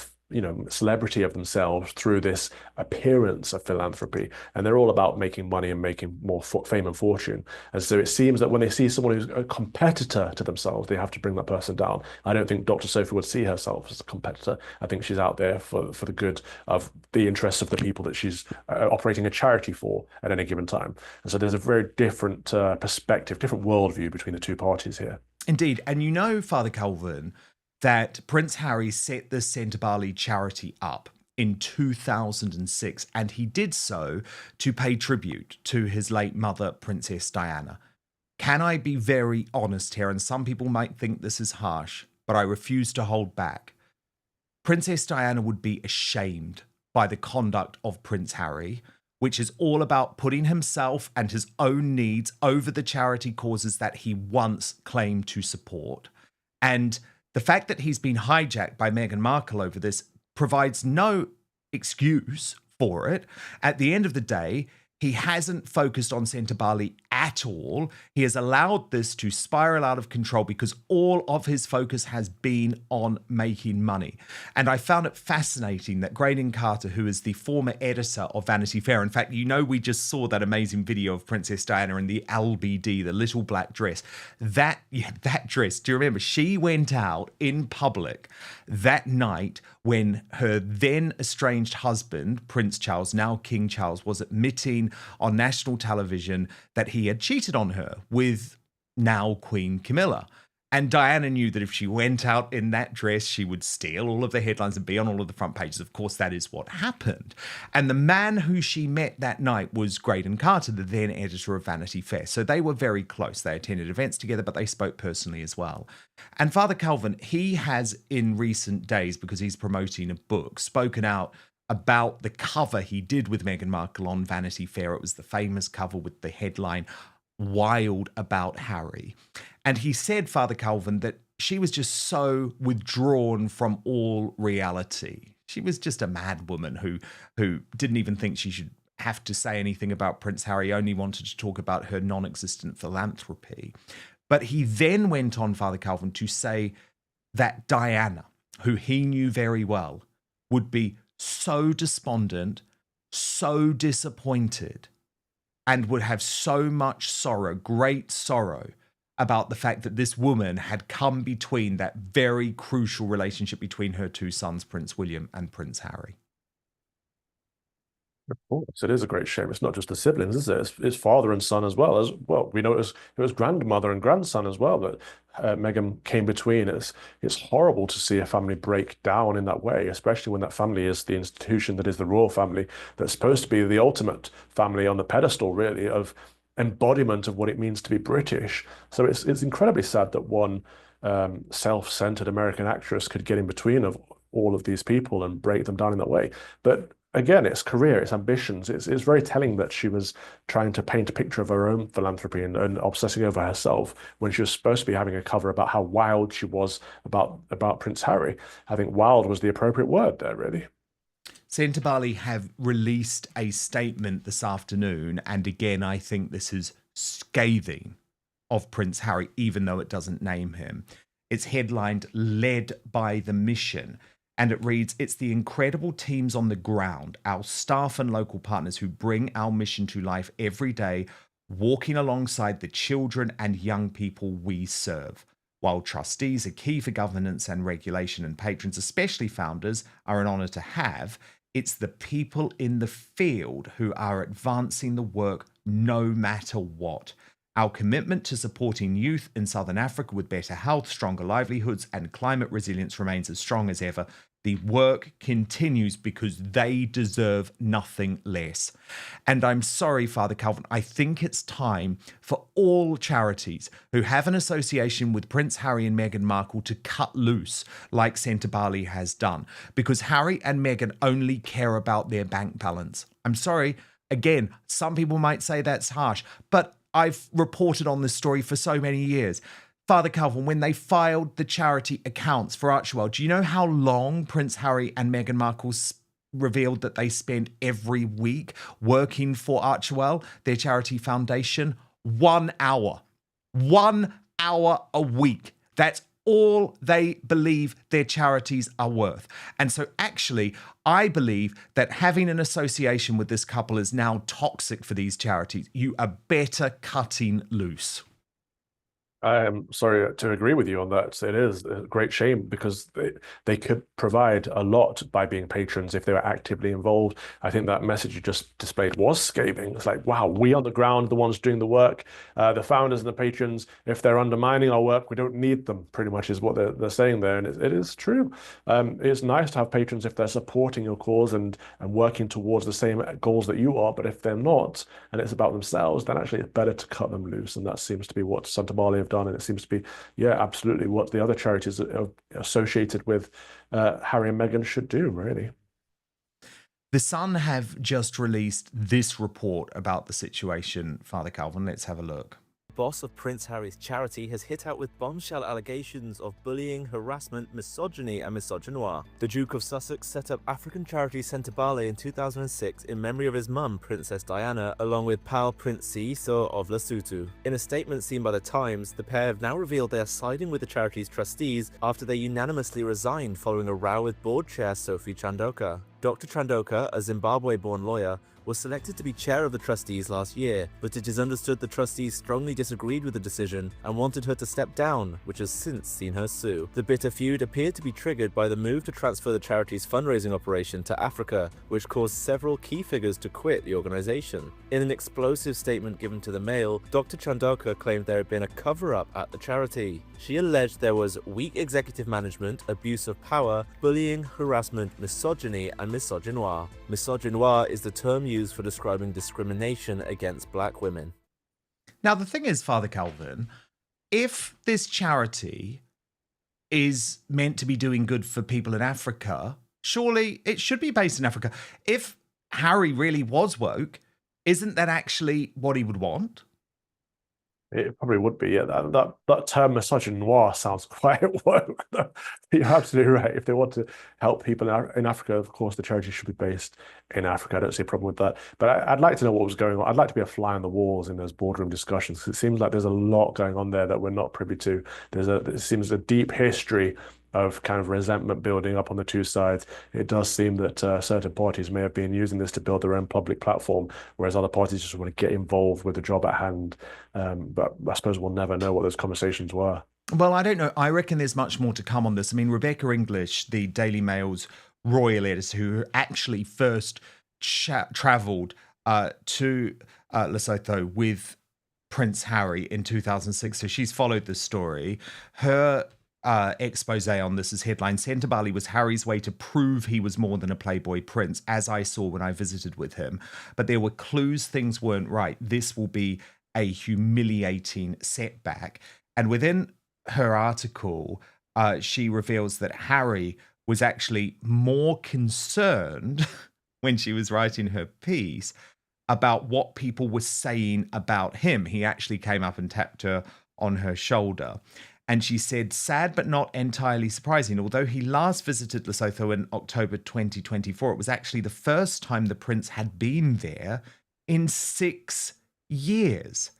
celebrity of themselves through this appearance of philanthropy, and they're all about making money and making more fame and fortune. And so it seems that when they see someone who's a competitor to themselves, they have to bring that person down. I don't think Dr. Sophie would see herself as a competitor. I think she's out there for the good of the interests of the people that she's operating a charity for at any given time. And so there's a very different perspective, different worldview between the two parties here. Indeed. And you know, Father Calvin, that Prince Harry set the Centre Bali charity up in 2006, and he did so to pay tribute to his late mother, Princess Diana. Can I be very honest here? And some people might think this is harsh, but I refuse to hold back. Princess Diana would be ashamed by the conduct of Prince Harry, which is all about putting himself and his own needs over the charity causes that he once claimed to support. And the fact that he's been hijacked by Meghan Markle over this provides no excuse for it. At the end of the day, he hasn't focused on Centre Bali at all. He has allowed this to spiral out of control because all of his focus has been on making money. And I found it fascinating that Graydon Carter, who is the former editor of Vanity Fair, in fact, you know, we just saw that amazing video of Princess Diana in the LBD, the little black dress. That dress, do you remember? She went out in public that night when her then estranged husband, Prince Charles, now King Charles, was admitting on national television that he had cheated on her with now Queen Camilla. And Diana knew that if she went out in that dress, she would steal all of the headlines and be on all of the front pages. Of course, that is what happened. And the man who she met that night was Graydon Carter, the then editor of Vanity Fair. So they were very close. They attended events together, but they spoke personally as well. And Father Calvin, he has in recent days, because he's promoting a book, spoken out about the cover he did with Meghan Markle on Vanity Fair. It was the famous cover with the headline, "Wild About Harry." And he said, Father Calvin, that she was just so withdrawn from all reality. She was just a mad woman who didn't even think she should have to say anything about Prince Harry, only wanted to talk about her non-existent philanthropy. But he then went on, Father Calvin, to say that Diana, who he knew very well, would be so despondent, so disappointed, and would have so much sorrow, great sorrow, about the fact that this woman had come between that very crucial relationship between her two sons, Prince William and Prince Harry. Of course, it is a great shame. It's not just the siblings, is it? It's father and son as well. We know it was grandmother and grandson as well that Meghan came between. It's horrible to see a family break down in that way, especially when that family is the institution that is the royal family, that's supposed to be the ultimate family on the pedestal, really, of embodiment of what it means to be British. So it's incredibly sad that one self-centered American actress could get in between of all of these people and break them down in that way. But again, it's career, it's ambitions. It's very telling that she was trying to paint a picture of her own philanthropy and obsessing over herself when she was supposed to be having a cover about how wild she was about Prince Harry. I think wild was the appropriate word there, really. Centre Bali have released a statement this afternoon, and again, I think this is scathing of Prince Harry, even though it doesn't name him. It's headlined, "Led by the Mission." And it reads, "It's the incredible teams on the ground, our staff and local partners who bring our mission to life every day, walking alongside the children and young people we serve. While trustees are key for governance and regulation, and patrons, especially founders, are an honour to have, it's the people in the field who are advancing the work no matter what. Our commitment to supporting youth in Southern Africa with better health, stronger livelihoods, and climate resilience remains as strong as ever. The work continues because they deserve nothing less." And I'm sorry, Father Calvin, I think it's time for all charities who have an association with Prince Harry and Meghan Markle to cut loose like Centre Bali has done, because Harry and Meghan only care about their bank balance. I'm sorry, again, some people might say that's harsh, but I've reported on this story for so many years. Father Calvin, when they filed the charity accounts for Archewell, do you know how long Prince Harry and Meghan Markle revealed that they spent every week working for Archewell, their charity foundation? 1 hour. 1 hour a week. That's all they believe their charities are worth. And so actually, I believe that having an association with this couple is now toxic for these charities. You are better cutting loose. I am sorry to agree with you on that. It is a great shame because they could provide a lot by being patrons if they were actively involved. I think that message you just displayed was scathing. It's like, wow, we on the ground, the ones doing the work, the founders and the patrons, if they're undermining our work, we don't need them, pretty much is what they're saying there. And it is true. It's nice to have patrons if they're supporting your cause and working towards the same goals that you are. But if they're not, and it's about themselves, then actually it's better to cut them loose. And that seems to be what Centre Bali have done. And it seems to be, yeah, absolutely what the other charities associated with Harry and Meghan should do, really. The Sun have just released this report about the situation, Father Calvin. Let's have a look. Boss of Prince Harry's charity has hit out with bombshell allegations of bullying, harassment, misogyny and misogynoir. The Duke of Sussex set up African charity Sentebale in 2006 in memory of his mum, Princess Diana, along with pal Prince Seeiso of Lesotho. In a statement seen by The Times, the pair have now revealed they are siding with the charity's trustees after they unanimously resigned following a row with board chair Sophie Chandoka. Dr. Chandoka, a Zimbabwe-born lawyer, was selected to be chair of the trustees last year, but it is understood the trustees strongly disagreed with the decision and wanted her to step down, which has since seen her sue. The bitter feud appeared to be triggered by the move to transfer the charity's fundraising operation to Africa, which caused several key figures to quit the organization. In an explosive statement given to the Mail, Dr. Chandoka claimed there had been a cover-up at the charity. She alleged there was weak executive management, abuse of power, bullying, harassment, misogyny, and misogynoir. Misogynoir is the term used for describing discrimination against black women. Now, the thing is, Father Calvin, if this charity is meant to be doing good for people in Africa, surely it should be based in Africa. If Harry really was woke, isn't that actually what he would want? It probably would be, yeah. That term misogynoir sounds quite woke. You're absolutely right. If they want to help people in Africa, of course, the charity should be based in Africa. I don't see a problem with that. But I'd like to know what was going on. I'd like to be a fly on the walls in those boardroom discussions, because it seems like there's a lot going on there that we're not privy to. It seems a deep history of kind of resentment building up on the two sides. It does seem that certain parties may have been using this to build their own public platform, whereas other parties just want to get involved with the job at hand. But I suppose we'll never know what those conversations were. Well, I don't know. I reckon there's much more to come on this. I mean, Rebecca English, the Daily Mail's royal editor, who actually first travelled to Lesotho with Prince Harry in 2006. So she's followed the story. Her expose on this is headline: Sentebale was Harry's way to prove he was more than a playboy prince, as I saw when I visited with him. But there were clues things weren't right. This will be a humiliating setback. And within her article, she reveals that Harry was actually more concerned when she was writing her piece about what people were saying about him. He actually came up and tapped her on her shoulder. And she said, sad but not entirely surprising, although he last visited Lesotho in October 2024, it was actually the first time the prince had been there in 6 years.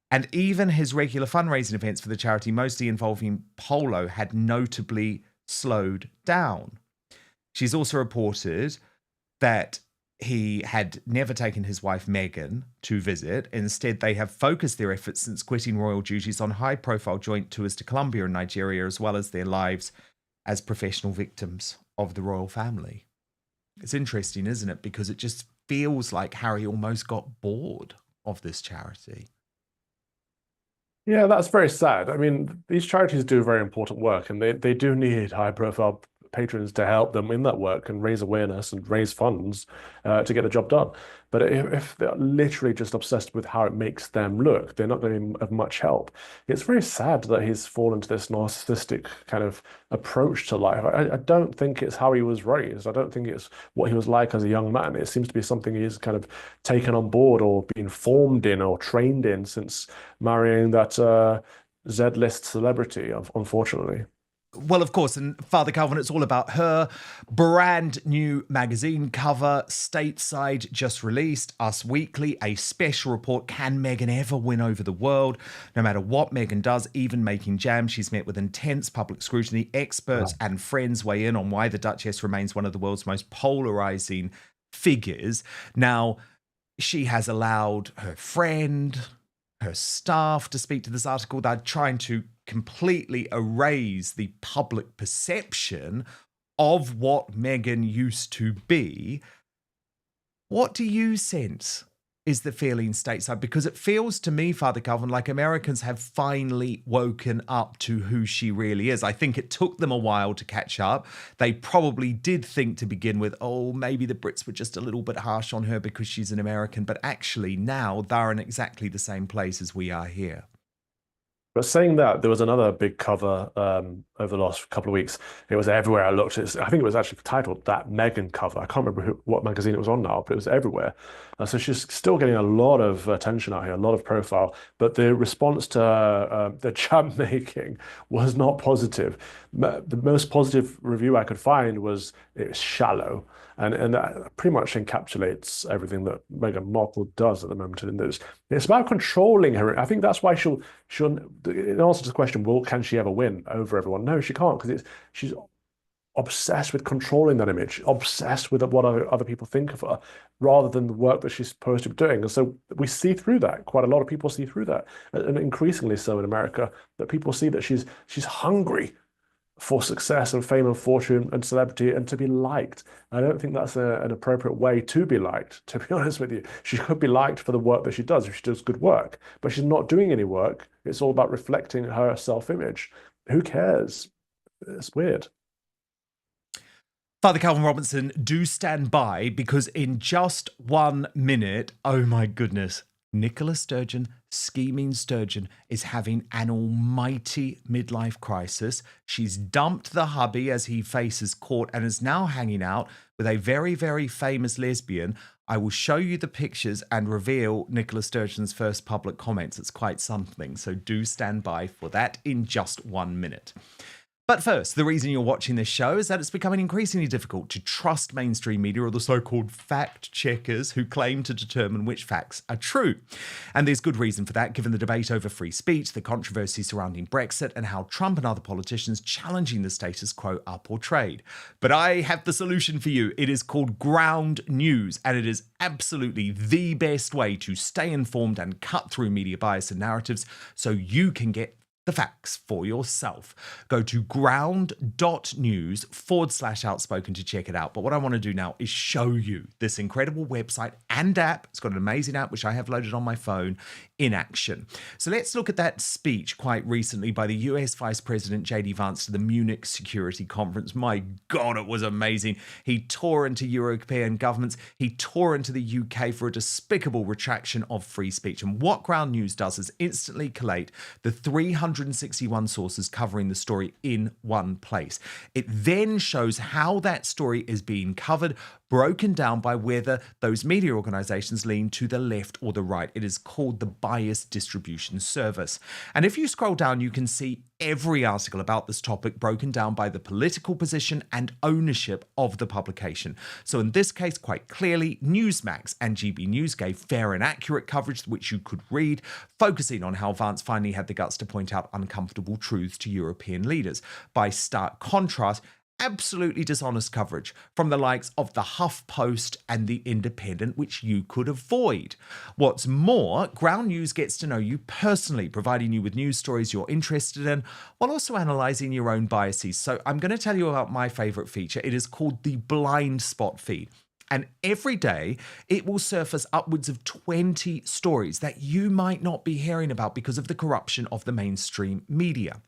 And even his regular fundraising events for the charity, mostly involving polo, had notably slowed down. She's also reported that he had never taken his wife Meghan to visit. Instead, they have focused their efforts since quitting royal duties on high-profile joint tours to Colombia and Nigeria, as well as their lives as professional victims of the royal family. It's interesting, isn't it? Because it just feels like Harry almost got bored of this charity. Yeah, that's very sad. I mean, these charities do very important work, and they do need high-profile patrons to help them in that work and raise awareness and raise funds to get the job done. But if they're literally just obsessed with how it makes them look, they're not going to be of much help. It's very sad that he's fallen to this narcissistic kind of approach to life. I don't think it's how he was raised. I don't think it's what he was like as a young man. It seems to be something he's kind of taken on board or been formed in or trained in since marrying that Z-list celebrity, unfortunately. Well, of course, and Father Calvin, it's all about her brand new magazine cover, Stateside, just released, Us Weekly, a special report. Can Meghan ever win over the world? No matter what Meghan does, even making jam, she's met with intense public scrutiny. Experts and friends weigh in on why the Duchess remains one of the world's most polarizing figures. Now, she has allowed her friend, her staff to speak to this article. They're trying to completely erase the public perception of what Meghan used to be. What do you sense is the feeling stateside? Because it feels to me, Father Calvin, like Americans have finally woken up to who she really is. I think it took them a while to catch up. They probably did think to begin with, oh, maybe the Brits were just a little bit harsh on her because she's an American. But actually now they're in exactly the same place as we are here. But saying that, there was another big cover over the last couple of weeks. It was everywhere I looked. I think it was actually titled That Meghan Cover. I can't remember what magazine it was on now, but it was everywhere. So she's still getting a lot of attention out here, a lot of profile. But the response to the jab making was not positive. The most positive review I could find was it was shallow. And that pretty much encapsulates everything that Meghan Markle does at the moment in this. It's about controlling her. I think that's why she'll in answer to the question, can she ever win over everyone? No, she can't, because she's obsessed with controlling that image, obsessed with what other people think of her, rather than the work that she's supposed to be doing. And so we see through that. Quite a lot of people see through that, and increasingly so in America, that people see that she's hungry for success and fame and fortune and celebrity and to be liked. I don't think that's an appropriate way to be liked, to be honest with you. She could be liked for the work that she does if she does good work, but she's not doing any work. It's all about reflecting her self-image. Who cares? It's weird. Father Calvin Robinson, do stand by, because in just 1 minute, oh my goodness, Nicola Sturgeon, scheming Sturgeon, is having an almighty midlife crisis. She's dumped the hubby as he faces court and is now hanging out with a very, very famous lesbian. I will show you the pictures and reveal Nicola Sturgeon's first public comments. It's quite something, so do stand by for that in just 1 minute. But first, the reason you're watching this show is that it's becoming increasingly difficult to trust mainstream media or the so-called fact checkers who claim to determine which facts are true. And there's good reason for that, given the debate over free speech, the controversy surrounding Brexit, and how Trump and other politicians challenging the status quo are portrayed. But I have the solution for you. It is called Ground News, and it is absolutely the best way to stay informed and cut through media bias and narratives so you can get the facts for yourself. Go to ground.news/outspoken to check it out. But what I want to do now is show you this incredible website and app. It's got an amazing app, which I have loaded on my phone, in action. So let's look at that speech quite recently by the US Vice President J.D. Vance to the Munich Security Conference. My God, it was amazing. He tore into European governments. He tore into the UK for a despicable retraction of free speech. And what Ground News does is instantly collate the 361 sources covering the story in one place. It then shows how that story is being covered, broken down by whether those media organizations lean to the left or the right. It is called the bias distribution service. And if you scroll down, you can see every article about this topic broken down by the political position and ownership of the publication. So in this case, quite clearly, Newsmax and GB News gave fair and accurate coverage, which you could read, focusing on how Vance finally had the guts to point out uncomfortable truths to European leaders. By stark contrast, absolutely dishonest coverage from the likes of the HuffPost and the Independent, which you could avoid. What's more, Ground News gets to know you personally, providing you with news stories you're interested in, while also analysing your own biases. So I'm going to tell you about my favourite feature. It is called the Blind Spot feed. And every day, it will surface upwards of 20 stories that you might not be hearing about because of the corruption of the mainstream media.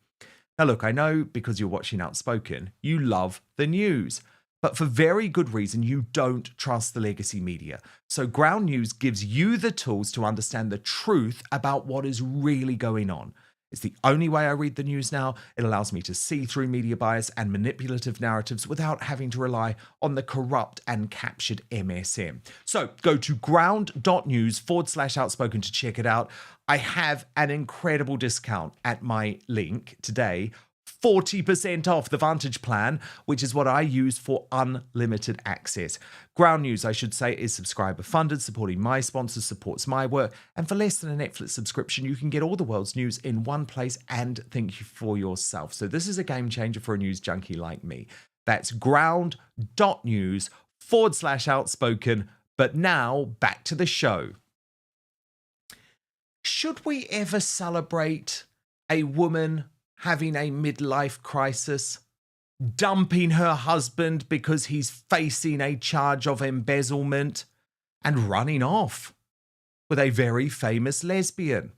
Now look, I know because you're watching Outspoken, you love the news, but for very good reason, you don't trust the legacy media. So Ground News gives you the tools to understand the truth about what is really going on. It's the only way I read the news now. It allows me to see through media bias and manipulative narratives without having to rely on the corrupt and captured MSM. So go to ground.news/outspoken to check it out. I have an incredible discount at my link today. 40% off the Vantage plan, which is what I use for unlimited access. Ground News, I should say, is subscriber funded, supporting my sponsors, supports my work. And for less than a Netflix subscription, you can get all the world's news in one place and think for yourself. So this is a game changer for a news junkie like me. That's ground.news/outspoken. But now back to the show. Should we ever celebrate a woman having a midlife crisis, dumping her husband because he's facing a charge of embezzlement, and running off with a very famous lesbian?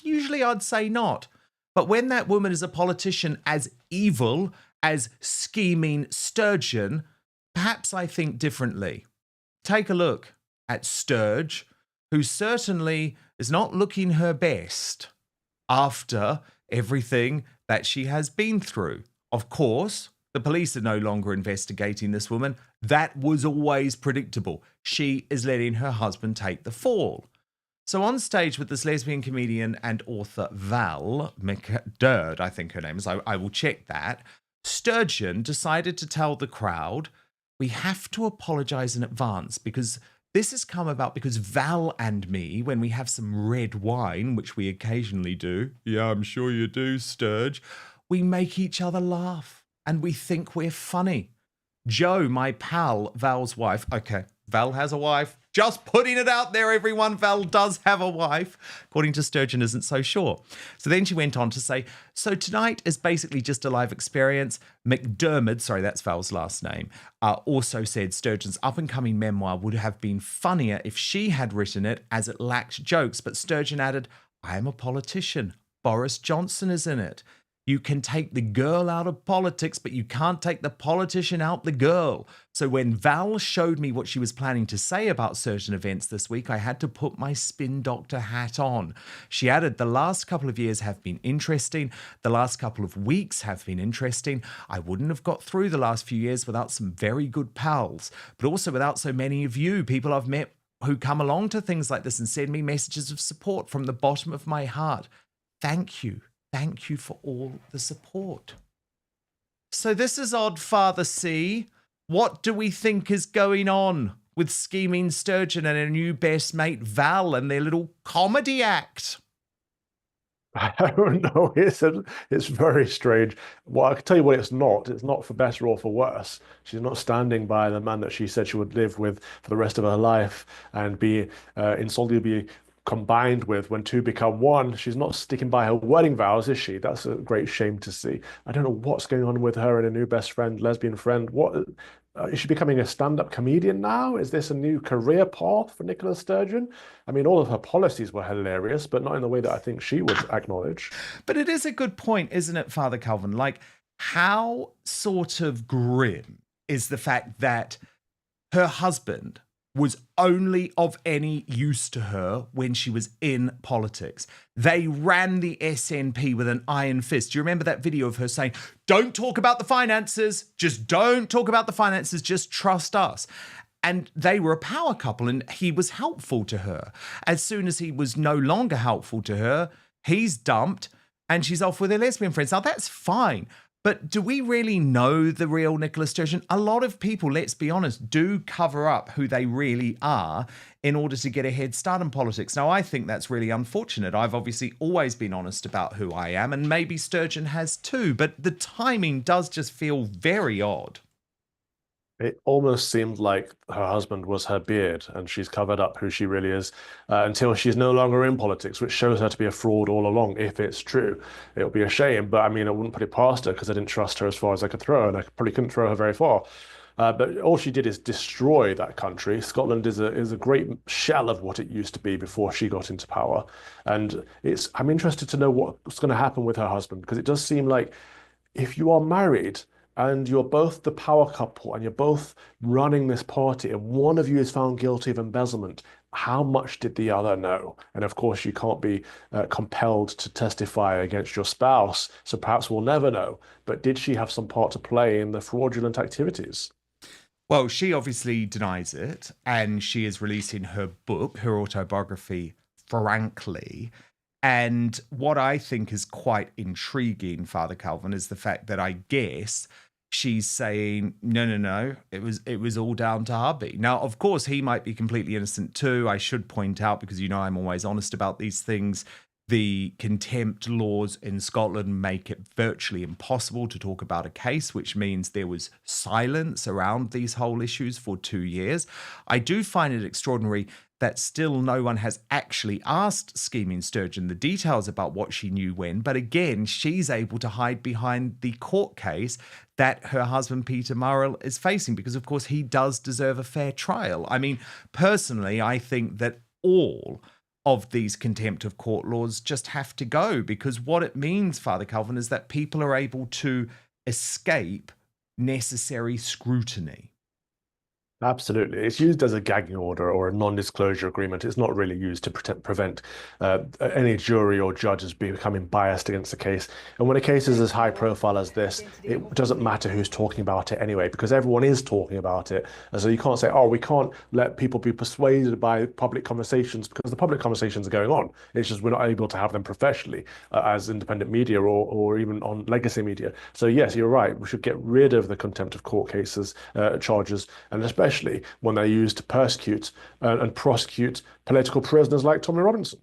Usually I'd say not. But when that woman is a politician as evil as scheming Sturgeon, perhaps I think differently. Take a look at Sturge, who certainly is not looking her best after everything that she has been through. Of course, the police are no longer investigating this woman. That was always predictable. She is letting her husband take the fall. So on stage with this lesbian comedian and author Val McDurd, I think her name is, I will check that, Sturgeon decided to tell the crowd, we have to apologize in advance because this has come about because Val and me, when we have some red wine, which we occasionally do, yeah, I'm sure you do, Sturge, we make each other laugh and we think we're funny. Jo, my pal, Val's wife, okay, Val has a wife. Just putting it out there, everyone. Val does have a wife. According to Sturgeon, isn't so sure. So then she went on to say, so tonight is basically just a live experience. McDermott, sorry, that's Val's last name, also said Sturgeon's up-and-coming memoir would have been funnier if she had written it as it lacked jokes. But Sturgeon added, I am a politician. Boris Johnson is in it. You can take the girl out of politics, but you can't take the politician out the girl. So when Val showed me what she was planning to say about certain events this week, I had to put my spin doctor hat on. She added, the last couple of years have been interesting. The last couple of weeks have been interesting. I wouldn't have got through the last few years without some very good pals, but also without so many of you, people I've met who come along to things like this and send me messages of support from the bottom of my heart. Thank you. Thank you for all the support. So this is odd, Father C. What do we think is going on with Scheming Sturgeon and her new best mate Val and their little comedy act? I don't know. It's very strange. Well, I can tell you what it's not. It's not for better or for worse. She's not standing by the man that she said she would live with for the rest of her life and be insolubly combined with when two become one. She's not sticking by her wedding vows, is she? That's a great shame to see. I don't know what's going on with her and a new best friend, lesbian friend. What is she becoming a stand-up comedian now? Is this a new career path for Nicola Sturgeon? I mean, all of her policies were hilarious, but not in the way that I think she would acknowledge. But it is a good point, isn't it, Father Calvin? Like, how sort of grim is the fact that her husband was only of any use to her when she was in politics. They ran the SNP with an iron fist. Do you remember that video of her saying, don't talk about the finances, just don't talk about the finances, just trust us. And they were a power couple and he was helpful to her. As soon as he was no longer helpful to her, he's dumped and she's off with her lesbian friends. Now that's fine. But do we really know the real Nicola Sturgeon? A lot of people, let's be honest, do cover up who they really are in order to get a head start in politics. Now, I think that's really unfortunate. I've obviously always been honest about who I am, and maybe Sturgeon has too, but the timing does just feel very odd. It almost seemed like her husband was her beard and she's covered up who she really is until she's no longer in politics, which shows her to be a fraud all along, if it's true. It would be a shame, but I mean, I wouldn't put it past her because I didn't trust her as far as I could throw her, and I probably couldn't throw her very far. But all she did is destroy that country. Scotland is a great shell of what it used to be before she got into power. And I'm interested to know what's going to happen with her husband, because it does seem like if you are married and you're both the power couple and you're both running this party and one of you is found guilty of embezzlement, how much did the other know? And of course, you can't be compelled to testify against your spouse, so perhaps we'll never know. But did she have some part to play in the fraudulent activities? Well, she obviously denies it, and she is releasing her book, her autobiography, frankly. And what I think is quite intriguing, Father Calvin, is the fact that I guess she's saying, no, it was all down to hubby. Now, of course, he might be completely innocent too. I should point out, because you know I'm always honest about these things, the contempt laws in Scotland make it virtually impossible to talk about a case, which means there was silence around these whole issues for 2 years. I do find it extraordinary that still no one has actually asked Scheming Sturgeon the details about what she knew when, but again, she's able to hide behind the court case that her husband Peter Murrell is facing, because of course he does deserve a fair trial. I mean, personally, I think that all of these contempt of court laws just have to go, because what it means, Father Calvin, is that people are able to escape necessary scrutiny. Absolutely. It's used as a gagging order or a non-disclosure agreement. It's not really used to prevent any jury or judges becoming biased against the case. And when a case is as high profile as this, it doesn't matter who's talking about it anyway, because everyone is talking about it. And so you can't say, oh, we can't let people be persuaded by public conversations, because the public conversations are going on. It's just we're not able to have them professionally as independent media or even on legacy media. So yes, you're right. We should get rid of the contempt of court cases, charges, and especially when they're used to persecute and prosecute political prisoners like Tommy Robinson.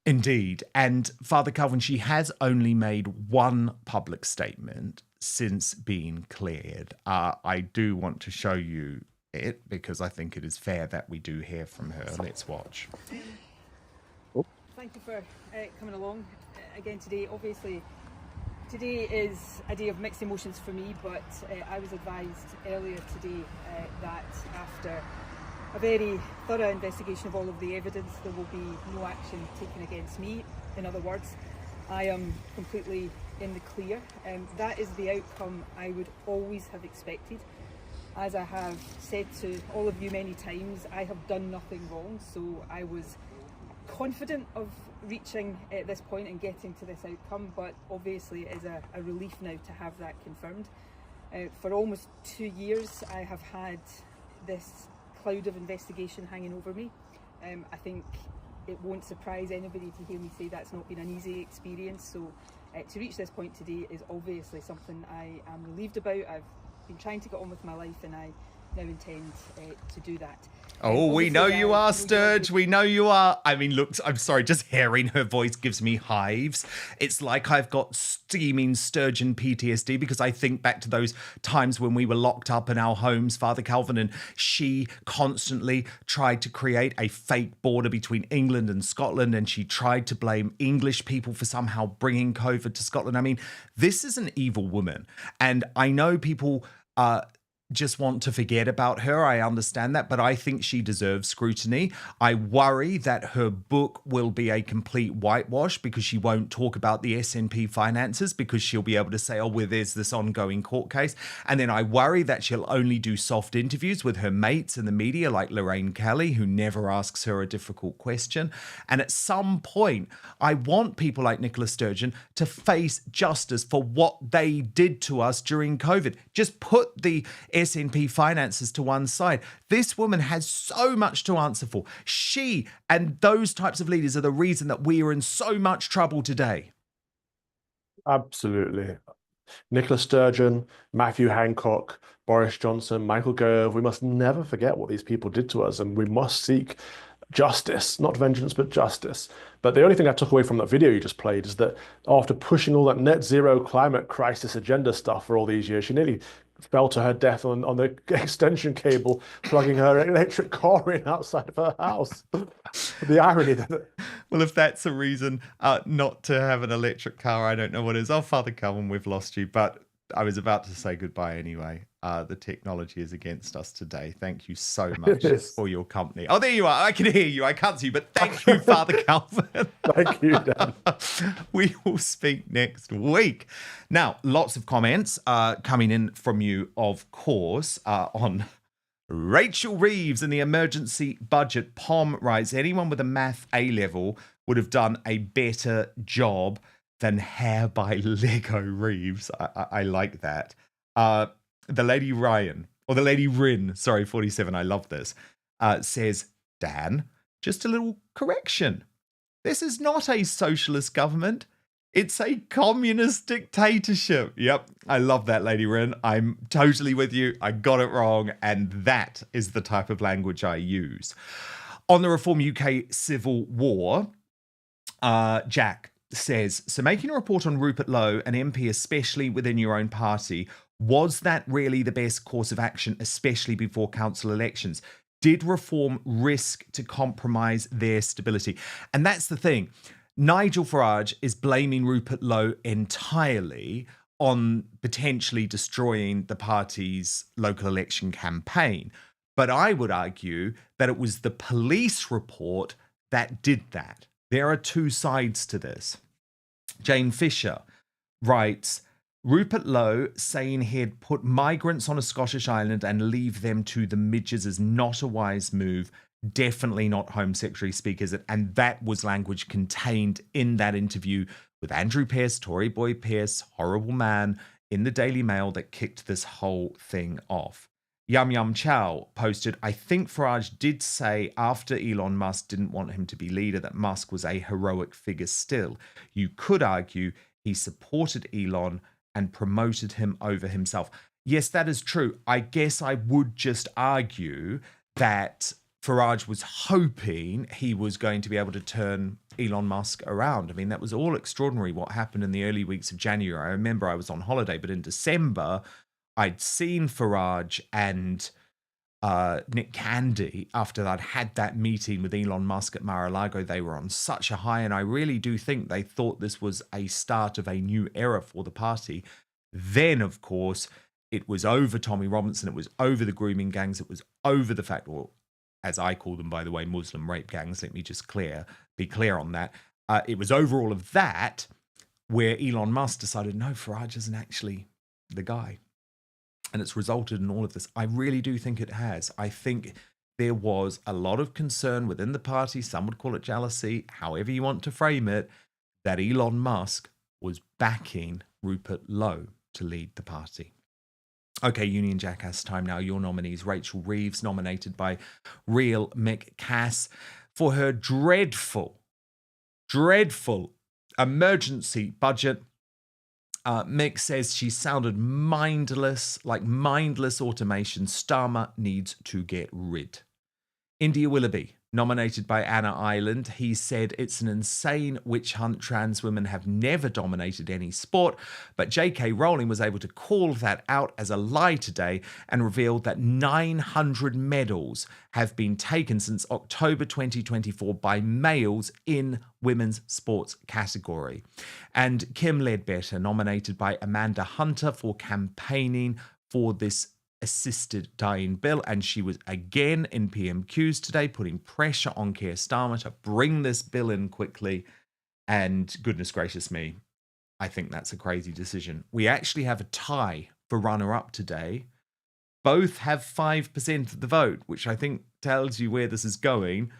Indeed. And Father Calvin, she has only made one public statement since being cleared. I do want to show you it because I think it is fair that we do hear from her. Let's watch. Thank you for coming along again today. Obviously, today is a day of mixed emotions for me, but I was advised earlier today that after a very thorough investigation of all of the evidence, there will be no action taken against me. In other words, I am completely in the clear. That is the outcome I would always have expected. As I have said to all of you many times, I have done nothing wrong, so I was confident of reaching at this point and getting to this outcome, but obviously it is a relief now to have that confirmed. For almost 2 years I have had this cloud of investigation hanging over me. I think it won't surprise anybody to hear me say that's not been an easy experience, so to reach this point today is obviously something I am relieved about. I've been trying to get on with my life and I now intend to do that. Oh, we know you are, Sturge. We know you are. I mean, look, I'm sorry, just hearing her voice gives me hives. It's like I've got steaming Sturgeon PTSD because I think back to those times when we were locked up in our homes, Father Calvin, and she constantly tried to create a fake border between England and Scotland, and she tried to blame English people for somehow bringing COVID to Scotland. I mean, this is an evil woman. And I know people just want to forget about her. I understand that, but I think she deserves scrutiny. I worry that her book will be a complete whitewash because she won't talk about the SNP finances because she'll be able to say, oh, well, there's this ongoing court case. And then I worry that she'll only do soft interviews with her mates in the media like Lorraine Kelly, who never asks her a difficult question. And at some point, I want people like Nicola Sturgeon to face justice for what they did to us during COVID. Just put the SNP finances to one side. This woman has so much to answer for. She and those types of leaders are the reason that we are in so much trouble today. Absolutely. Nicola Sturgeon, Matthew Hancock, Boris Johnson, Michael Gove, we must never forget what these people did to us, and we must seek justice, not vengeance, but justice. But the only thing I took away from that video you just played is that after pushing all that net zero climate crisis agenda stuff for all these years, she nearly fell to her death on the extension cable, plugging her electric car in outside of her house. The irony that... Well, if that's a reason not to have an electric car, I don't know what is. Oh, Father Calvin, we've lost you. But I was about to say goodbye anyway. The technology is against us today. Thank you so much for your company. Oh, there you are. I can hear you. I can't see you, but thank you, Father Calvin. Thank you, Dan. We will speak next week. Now, lots of comments coming in from you, of course, on Rachel Reeves and the emergency budget. Pom writes, anyone with a math A-level would have done a better job than hair by Lego Reeves. I like that. The Lady Ryan, or the Lady Rin, sorry, 47, I love this, says, Dan, just a little correction. This is not a socialist government. It's a communist dictatorship. Yep, I love that, Lady Rin. I'm totally with you. I got it wrong, and that is the type of language I use. On the Reform UK Civil War, Jack says, so making a report on Rupert Lowe, an MP, especially within your own party, was that really the best course of action, especially before council elections? Did Reform risk to compromise their stability? And that's the thing. Nigel Farage is blaming Rupert Lowe entirely on potentially destroying the party's local election campaign. But I would argue that it was the police report that did that. There are two sides to this. Jane Fisher writes, Rupert Lowe saying he'd put migrants on a Scottish island and leave them to the midges is not a wise move. Definitely not Home Secretary speakers. And that was language contained in that interview with Andrew Pearce, Tory boy Pearce, horrible man, in the Daily Mail that kicked this whole thing off. Yum Yum Chow posted, I think Farage did say after Elon Musk didn't want him to be leader that Musk was a heroic figure still. You could argue he supported Elon and promoted him over himself. Yes, that is true. I guess I would just argue that Farage was hoping he was going to be able to turn Elon Musk around. I mean, that was all extraordinary what happened in the early weeks of January. I remember I was on holiday, but in December, I'd seen Farage and Nick Candy after I'd had that meeting with Elon Musk at Mar-a-Lago. They were on such a high, and I really do think they thought this was a start of a new era for the party. Then, of course, it was over Tommy Robinson. It was over the grooming gangs. It was over the fact, or as I call them, by the way, Muslim rape gangs. Let me just be clear on that. It was over all of that where Elon Musk decided, no, Farage isn't actually the guy. And it's resulted in all of this. I really do think it has. I think there was a lot of concern within the party. Some would call it jealousy, however you want to frame it, that Elon Musk was backing Rupert Lowe to lead the party. Okay, Union Jackass time now. Your nominees: Rachel Reeves, nominated by Real Mick Cass for her dreadful emergency budget. Mick says she sounded mindless, like mindless automation. Starmer needs to get rid. India Willoughby, nominated by Anna Ireland. He said it's an insane witch hunt. Trans women have never dominated any sport. But J.K. Rowling was able to call that out as a lie today and revealed that 900 medals have been taken since October 2024 by males in women's sports category. And Kim Ledbetter, nominated by Amanda Hunter for campaigning for this assisted dying bill, and she was again in PMQs today putting pressure on Keir Starmer to bring this bill in quickly. And goodness gracious me, I think that's a crazy decision. We actually have a tie for runner-up today. Both have 5% of the vote, which I think tells you where this is going.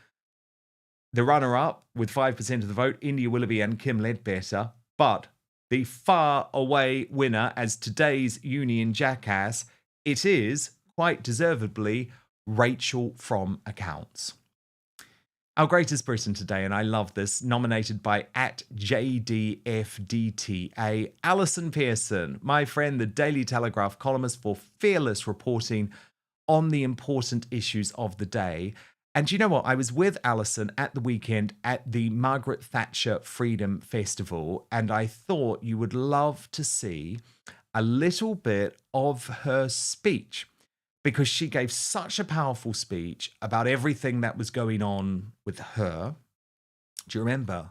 The runner-up with 5% of the vote, India Willoughby and Kim Ledbetter, but the far away winner as today's Union Jackass, it is, quite deservedly, Rachel from Accounts. Our Greatest Britain today, and I love this, nominated by @JDFDTA, Alison Pearson, my friend, the Daily Telegraph columnist, for fearless reporting on the important issues of the day. And you know what? I was with Alison at the weekend at the Margaret Thatcher Freedom Festival, and I thought you would love to see a little bit of her speech, because she gave such a powerful speech about everything that was going on with her. Do you remember?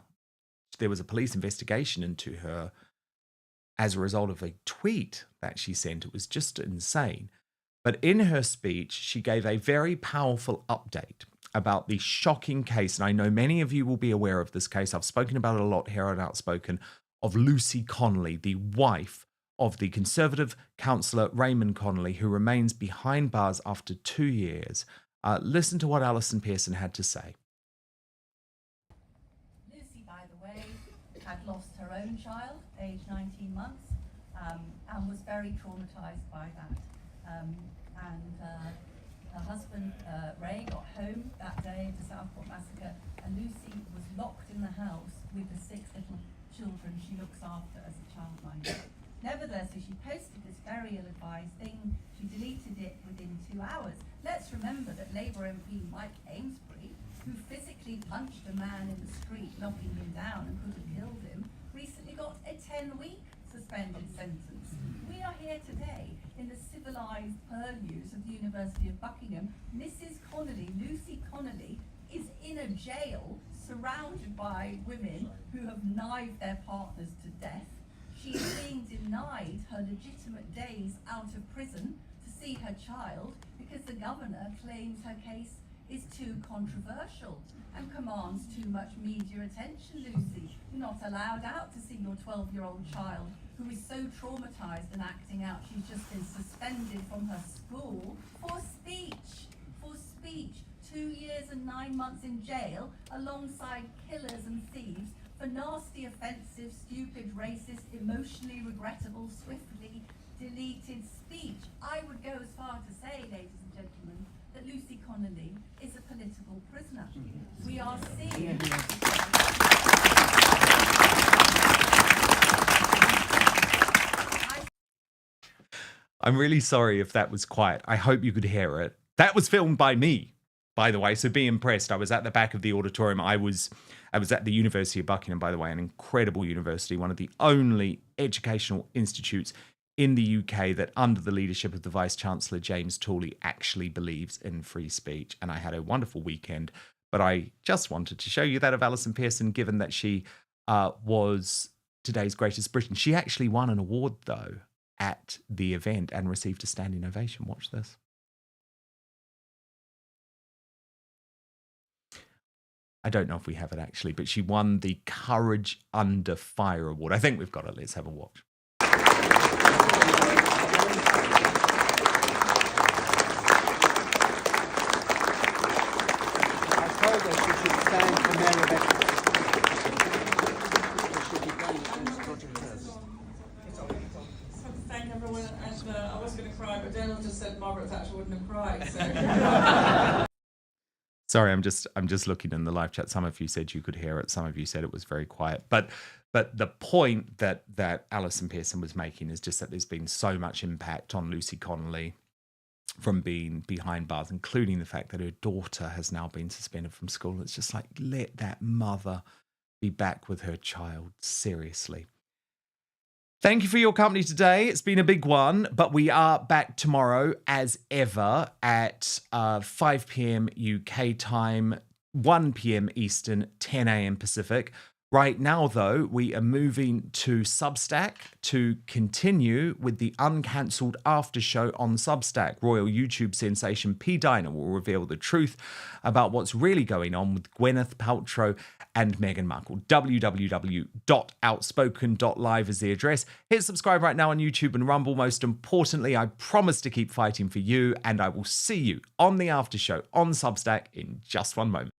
There was a police investigation into her as a result of a tweet that she sent. It was just insane. But in her speech, she gave a very powerful update about the shocking case, and I know many of you will be aware of this case. I've spoken about it a lot here on Outspoken, of Lucy Connolly, the wife of the Conservative councillor Raymond Connolly, who remains behind bars after 2 years. Listen to what Alison Pearson had to say. Lucy, by the way, had lost her own child, aged 19 months, and was very traumatised by that. Her husband, Ray, got home that day of the Southport massacre, and Lucy was locked in the house with the 6 little children she looks after as a childminder. Nevertheless, as she posted this very ill-advised thing, she deleted it within 2 hours. Let's remember that Labour MP Mike Amesbury, who physically punched a man in the street, knocking him down and could have killed him, recently got a 10-week suspended sentence. We are here today in the civilised purlieus of the University of Buckingham. Mrs. Connolly, Lucy Connolly, is in a jail surrounded by women who have knifed their partners to death. She is being denied her legitimate days out of prison to see her child because the governor claims her case is too controversial and commands too much media attention. Lucy, you're not allowed out to see your 12-year-old child who is so traumatised and acting out, she's just been suspended from her school for speech. For speech. 2 years and 9 months in jail alongside killers and thieves for nasty, offensive, stupid, racist, emotionally regrettable, swiftly deleted speech. I would go as far to say, ladies and gentlemen, that Lucy Connolly is a political prisoner. We are seeing... I'm really sorry if that was quiet. I hope you could hear it. That was filmed by me, by the way, so be impressed. I was at the back of the auditorium. I was at the University of Buckingham, by the way, an incredible university, one of the only educational institutes in the UK that, under the leadership of the Vice-Chancellor James Tooley, actually believes in free speech. And I had a wonderful weekend, but I just wanted to show you that of Alison Pearson, given that she was today's greatest Briton. She actually won an award, though, at the event and received a standing ovation. Watch this. I don't know if we have it actually, but she won the Courage Under Fire Award. I think we've got it. Let's have a watch. I told her she should stand for Mary Beck. Thank everyone, and I was going to cry, but Daniel just said Margaret Thatcher wouldn't have cried. So. Sorry, I'm just looking in the live chat. Some of you said you could hear it. Some of you said it was very quiet. But the point that Alison Pearson was making is just that there's been so much impact on Lucy Connolly from being behind bars, including the fact that her daughter has now been suspended from school. It's just like, let that mother be back with her child. Seriously. Thank you for your company today. It's been a big one, but we are back tomorrow as ever at 5 p.m. UK time, 1 p.m. Eastern, 10 a.m. Pacific. Right now, though, we are moving to Substack to continue with the uncancelled after show on Substack. Royal YouTube sensation P-Dina will reveal the truth about what's really going on with Gwyneth Paltrow and Meghan Markle. www.outspoken.live is the address. Hit subscribe right now on YouTube and Rumble. Most importantly, I promise to keep fighting for you, and I will see you on the after show on Substack in just one moment.